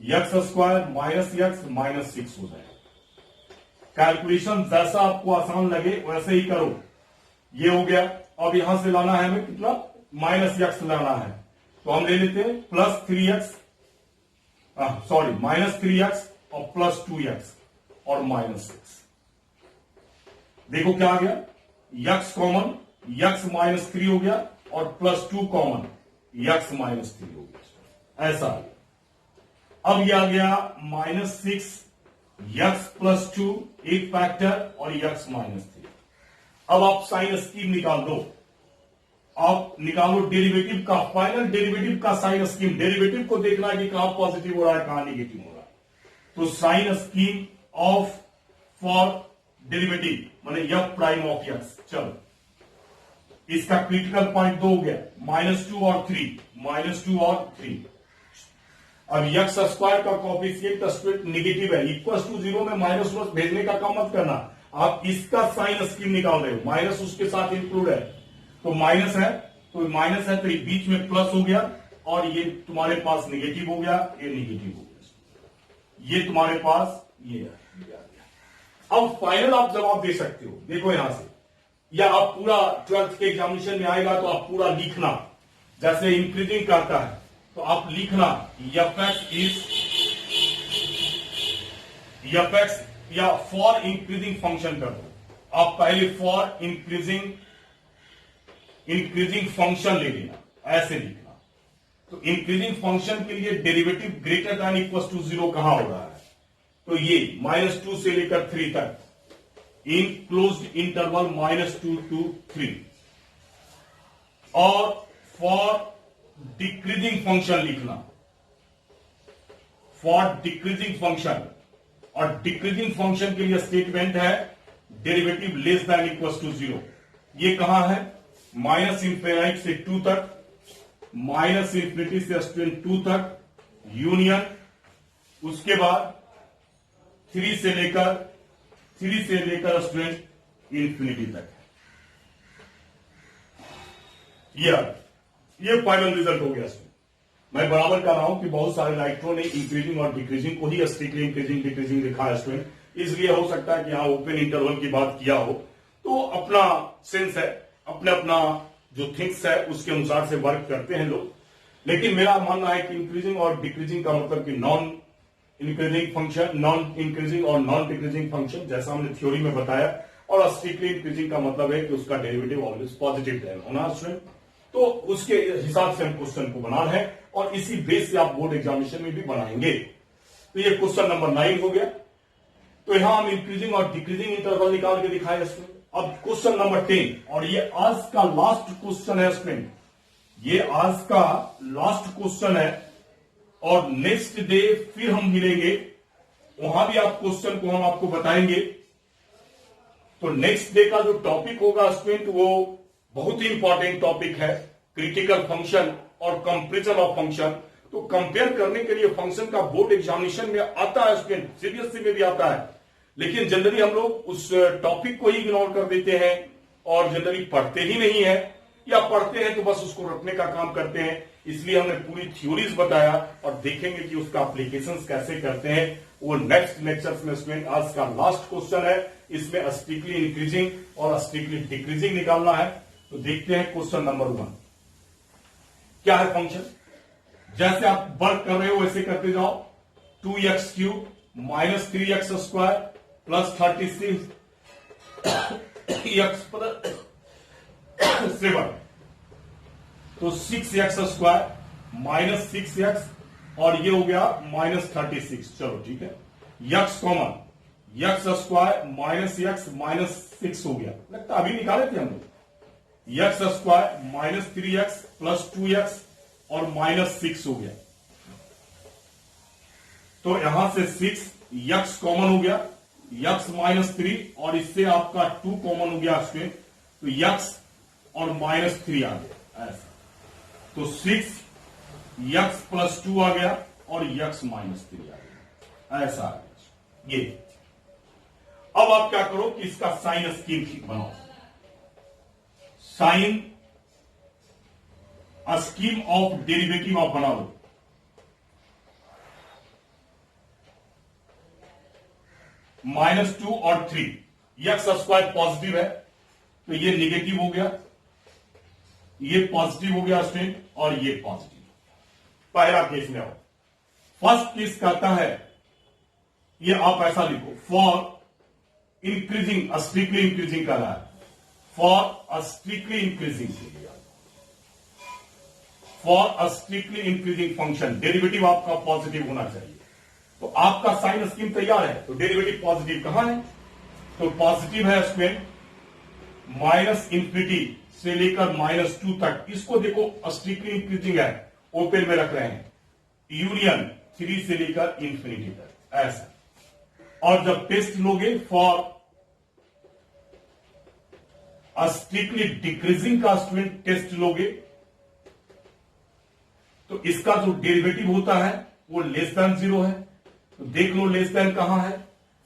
X square minus x minus 6 हो जाएगा। कैलकुलेशन जैसा आपको आसान लगे वैसे ही करो। ये हो गया। अब यहां से लाना है हमें कितना, माइनस एक्स लाना है, तो हम ले लेते हैं plus 3x, sorry minus 3x और प्लस 2x और माइनस 6। देखो क्या आ गया, x कॉमन, x माइनस 3 हो गया और प्लस 2 कॉमन, x माइनस 3 हो गया। ऐसा आ गया। अब ये आ गया माइनस 6 x प्लस 2 एक फैक्टर और x माइनस 3। अब आप साइन स्कीम निकाल दो। आप निकालो डेरिवेटिव का, फाइनल डेरिवेटिव का साइन स्कीम। डेरिवेटिव को देखना है कि कहां पॉजिटिव हो रहा है कहां निगेटिव हो रहा है। तो sign scheme of for derivative माने एफ प्राइम ऑफ एक्स। चलो इसका क्रिटिकल पॉइंट 2 हो गया, -2 और 3, -2 और 3। अब एक्स स्क्वायर का कॉफिशिएंट स्ट्रेट निगेटिव है, इक्वल टू 0 में माइनस भेजने का काम मत करना। आप इसका साइन स्कीम निकाल रहे हो, माइनस उसके साथ इंक्लूड है, तो माइनस है तो माइनस है, तो बीच में प्लस हो गया और ये तुम्हारे पास निगेटिव हो गया, ये निगेटिव हो गया, ये तुम्हारे पास ये आ गया। अब फाइनल आप जवाब दे सकते हो। देखो यहां से, या आप पूरा 12th के एग्जामिनेशन में आएगा तो आप पूरा लिखना, जैसे इंक्रीजिंग करता है तो आप लिखना एफ एक्स या फॉर इंक्रीजिंग फंक्शन कर दो। आप पहले फॉर इंक्रीजिंग फंक्शन ले लेना, ऐसे लिखना। तो इंक्रीजिंग फंक्शन के लिए derivative greater than equal to 0 कहां हो रहा है, तो ये -2 से लेकर 3 तक इन क्लोज्ड इंटरवल -2 to 3। और फॉर डिक्रीजिंग फंक्शन लिखना, फॉर डिक्रीजिंग फंक्शन, और डिक्रीजिंग फंक्शन के लिए स्टेटमेंट है derivative less than equal to 0। ये कहां है, माइनस इंफिनिटी से 2 तक, माइनस इंफिनिटी से स्टूडेंट 2 तक यूनियन, उसके बाद 3 से लेकर स्टूडेंट इंफिनिटी तक। ये फाइनल रिजल्ट हो गया। मैं बराबर कर रहा हूं कि बहुत सारे राइटरों ने इंक्रीजिंग और डिक्रीजिंग को ही स्ट्रिक्टली इंक्रीजिंग डिक्रीजिंग लिखा है स्टूडेंट, इसलिए हो सकता है कि यहां ओपन इंटरवल की बात किया हो। तो अपना सेंस है, अपना जो थिंग्स है उसके अनुसार से वर्क करते हैं लोग। लेकिन मेरा मानना है कि इंक्रीजिंग और डिक्रीजिंग का मतलब कि non increasing function, non increasing और नॉन डिक्रीजिंग फंक्शन, जैसा हमने थ्योरी में बताया। और स्ट्रिक्टली इंक्रीजिंग का मतलब है कि उसका डेरिवेटिव ऑलवेज पॉजिटिव होना स्टूडेंट। तो उसके हिसाब से हम क्वेश्चन को बना रहे हैं और इसी बेस से आप बोर्ड एग्जामिनेशन में भी बनाएंगे। तो ये क्वेश्चन नंबर 9 हो गया। तो यहां हम इंक्रीजिंग और डिक्रीजिंग इंटरवल निकाल के दिखाए इसमें। अब क्वेश्चन नंबर 10, और ये आज का लास्ट क्वेश्चन है स्टूडेंट, ये आज का लास्ट क्वेश्चन है। और नेक्स्ट डे फिर हम मिलेंगे, वहां भी आप क्वेश्चन को हम आपको बताएंगे। तो नेक्स्ट डे का जो टॉपिक होगा स्टूडेंट वो बहुत ही इंपॉर्टेंट टॉपिक है, क्रिटिकल फंक्शन और कंपैरिजन ऑफ फंक्शन। तो कंपेयर करने के लिए फंक्शन का बोर्ड एग्जामिनेशन में आता है स्टूडेंट, सीबीएसई में भी आता है, लेकिन जनरली हम लोग उस टॉपिक को ही इग्नोर कर देते हैं और जनरली पढ़ते ही नहीं है, या पढ़ते हैं तो बस उसको रखने का काम करते हैं। इसलिए हमने पूरी थ्योरीज बताया और देखेंगे कि उसका एप्लीकेशंस कैसे करते हैं वो नेक्स्ट लेक्चर्स में। स्टूडेंट आज का लास्ट क्वेश्चन है, इसमें स्ट्रिक्टली इंक्रीजिंग और स्ट्रिक्टली डिक्रीजिंग निकालना है। तो देखते हैं क्वेश्चन नंबर 1 क्या है। फंक्शन जैसे आप वर्क कर रहे हो वैसे करते जाओ। 2x³ minus 3x square plus 36 x पर 7, तो 6x स्क्वायर माइनस 6x और ये हो गया माइनस 36। चलो ठीक है, x common, x square minus x minus 6 हो गया, लगता अभी निकाले थे हम लोग। x square minus 3x plus 2x और माइनस 6 हो गया। तो यहां से 6 x कॉमन हो गया, x माइनस 3 और इससे आपका 2 कॉमन हो गया स्टूडेंट, तो x और माइनस 3 आ गया ऐसा। तो 6 यक्स प्लस 2 आ गया और यक्स माइनस 3 आ गया, ऐसा आ गया ये। अब आप क्या करो कि इसका साइन स्कीम बनाओ। साइन स्कीम ऑफ डेरिवेटिव आप बना लो। -2 और 3, यक्स स्क्वायर पॉजिटिव है तो ये निगेटिव हो गया, ये पॉजिटिव हो गया स्टूडेंट, और ये पॉजिटिव। पहला केस में आओ। फर्स्ट केस कहता है, ये आप ऐसा लिखो, फॉर इंक्रीजिंग, स्ट्रिक्टली इंक्रीजिंग कर रहा है, फॉर स्ट्रिक्टली इंक्रीजिंग के लिए, for strictly increasing function derivative आपका पॉजिटिव होना चाहिए। तो आपका साइन स्कीम तैयार है, तो डेरिवेटिव पॉजिटिव कहां है, तो पॉजिटिव है स्टूडेंट -इंफिनिटी से लेकर -2 तक। इसको देखो स्ट्रिक्टली इंक्रीजिंग है, ओपन में रख रहे हैं, यूनियन 3 से लेकर इंफिनिटी तक, ऐसा। और जब टेस्ट लोगे फॉर स्ट्रिक्टली डिक्रीजिंग का स्टूडेंट टेस्ट लोगे, तो इसका जो डेरिवेटिव होता है वो लेस देन 0 है। तो देख लो लेस देन कहां है,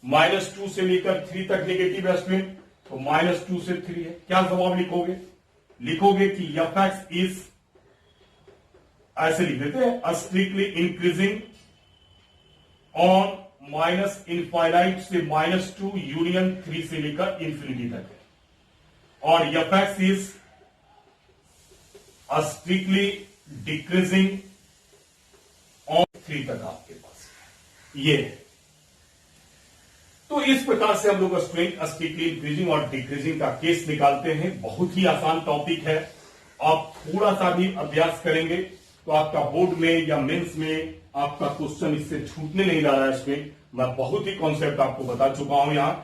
-2 से लेकर 3 तक नेगेटिव है स्टूडेंट, तो -2 से 3 है। क्या जवाब लिखोगे, लिखोगे कि f(x) इज, ऐसे लिख देते हैं, strictly increasing on minus infinite से -2 यूनियन 3 से लेकर इंफिनिटी तक है, और f(x) is strictly decreasing on 3 तक आपके पास ये है। तो इस प्रकार से हम लोग स्ट्रेंथ स्ट्रिक्टली इंक्रीजिंग और डिक्रीजिंग का केस निकालते हैं। बहुत ही आसान टॉपिक है, आप थोड़ा सा भी अभ्यास करेंगे तो आपका बोर्ड में या मेंस में आपका क्वेश्चन इससे छूटने नहीं जा रहा है। इसमें मैं बहुत ही कॉन्सेप्ट आपको बता चुका हूं यहां।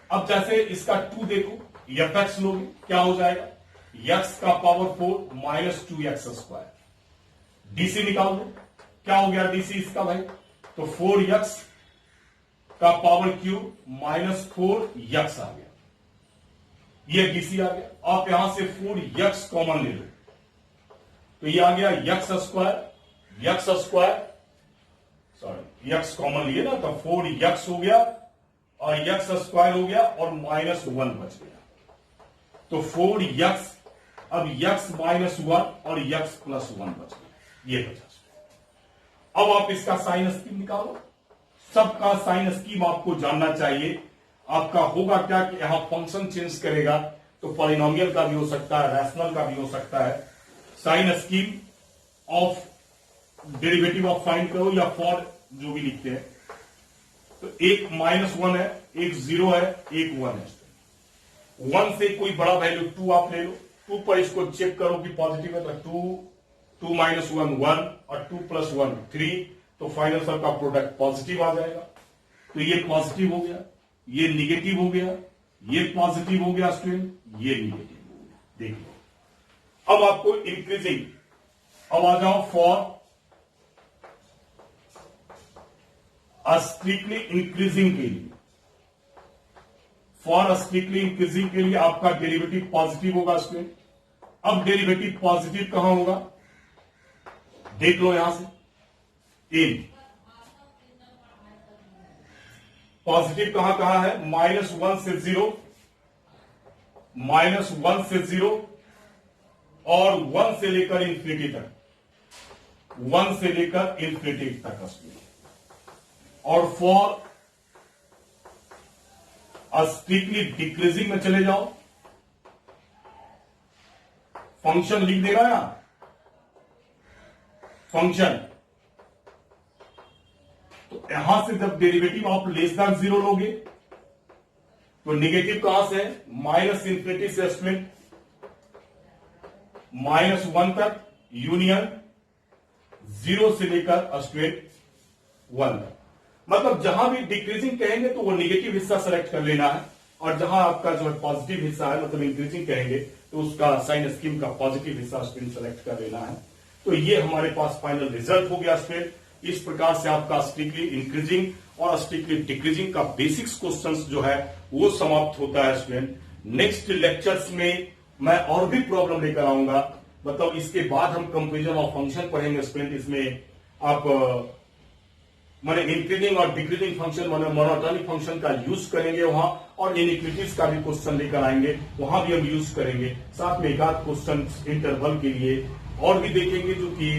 अब जैसे इसका 2 देखो, f(x) लोगे क्या हो जाएगा, x का पावर 4 -2x²। डीसी निकाल दो, क्या हो गया डीसी इसका भाई, तो 4x का पावर क्यूब -4x आ गया, ये डीसी आ गया। आप यहां से 4x कॉमन ले लो, तो ये आ गया x कॉमन लिए ना, तो 4x हो गया और x² हो गया और -1 बच गया, तो 4x, अब x -1 और x +1 बच गया, ये बचा। अब आप इसका साइन स्कीम निकालो, सबका साइन स्कीम आपको जानना चाहिए। आपका होगा क्या कि यहां फंक्शन चेंज करेगा, तो पॉलिनोमियल का भी हो सकता है, रैशनल का भी हो सकता है। Sign scheme of derivative of find करो या फॉर जो भी लिखते हैं, तो एक -1 है, एक 0 है, एक 1 है। 1 से कोई बड़ा वैल्यू 2 आप ले लो, 2 पर इसको चेक करो कि पॉजिटिव है, तो 2 -1 1 और 2 + 1 3, तो फाइनल सब का प्रोडक्ट पॉजिटिव आ जाएगा। तो ये पॉजिटिव हो गया, ये निगेटिव हो गया, ये पॉजिटिव हो गया स्टूडेंट, ये निगेटिव हो गया। देख लो अब आपको इंक्रीजिंग, अब आ जाओ फॉर स्ट्रिक्टली इंक्रीजिंग के लिए। फॉर स्ट्रिक्टली इंक्रीजिंग के लिए आपका डेरिवेटिव पॉजिटिव होगा स्टूडेंट। अब डेरिवेटिव पॉजिटिव कहां होगा, देख लो यहां से, इन पॉजिटिव कहां है, -1 से 0, -1 से 0 और 1 से लेकर इंफिनिटी तक, 1 से लेकर इंफिनिटी तक। और फॉर स्ट्रिक्टली डिक्रीजिंग में चले जाओ, फंक्शन लिख देगा ना, फंक्शन, तो यहां से जब डेरिवेटिव आप लेस देन 0 लोगे, तो निगेटिव कहां से है, -इंफिनिटी से स्टूडेंट -1 तक, यूनियन 0 से लेकर स्टूडेंट 1 तक। मतलब जहां भी डिक्रीजिंग कहेंगे तो वो निगेटिव हिस्सा सेलेक्ट कर लेना है, और जहां आपका जो है पॉजिटिव हिस्सा है, मतलब इंक्रीजिंग कहेंगे तो उसका साइन स्कीम का पॉजिटिव हिस्सा स्टूडेंट सेलेक्ट कर लेना है। तो ये हमारे पास फाइनल रिजल्ट हो गया स्टूडेंट। इस प्रकार से आपका स्ट्रिक्टली इंक्रीजिंग और स्ट्रिक्टली डिक्रीजिंग का बेसिक्स क्वेश्चंस जो है वो समाप्त होता है स्टूडेंट। नेक्स्ट लेक्चर्स में मैं और भी प्रॉब्लम लेकर आऊंगा, मतलब इसके बाद हम कंपेरिजन ऑफ फंक्शन पढ़ेंगे स्टूडेंट। इसमें आप माने इंक्रीजिंग और डिक्रीजिंग फंक्शन माने मोनोटोनिक फंक्शन का यूज करेंगे वहां, और इनइक्विटीज का भी क्वेश्चन लेकर आएंगे, वहां भी हम यूज करेंगे। साथ में एक आध क्वेश्चन इंटरवल के लिए और भी देखेंगे जो कि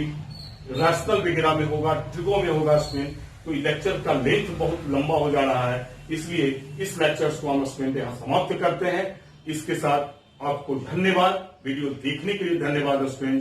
रैशनल वगैरह में होगा, ट्रिगो में होगा स्टूडेंट। तो लेक्चर का लेंथ बहुत लंबा हो जा रहा है, इसलिए इस लेक्चर्स को हम स्टूडेंट यहां समाप्त करते हैं। इसके साथ आपको धन्यवाद, वीडियो देखने के लिए धन्यवाद स्टूडेंट।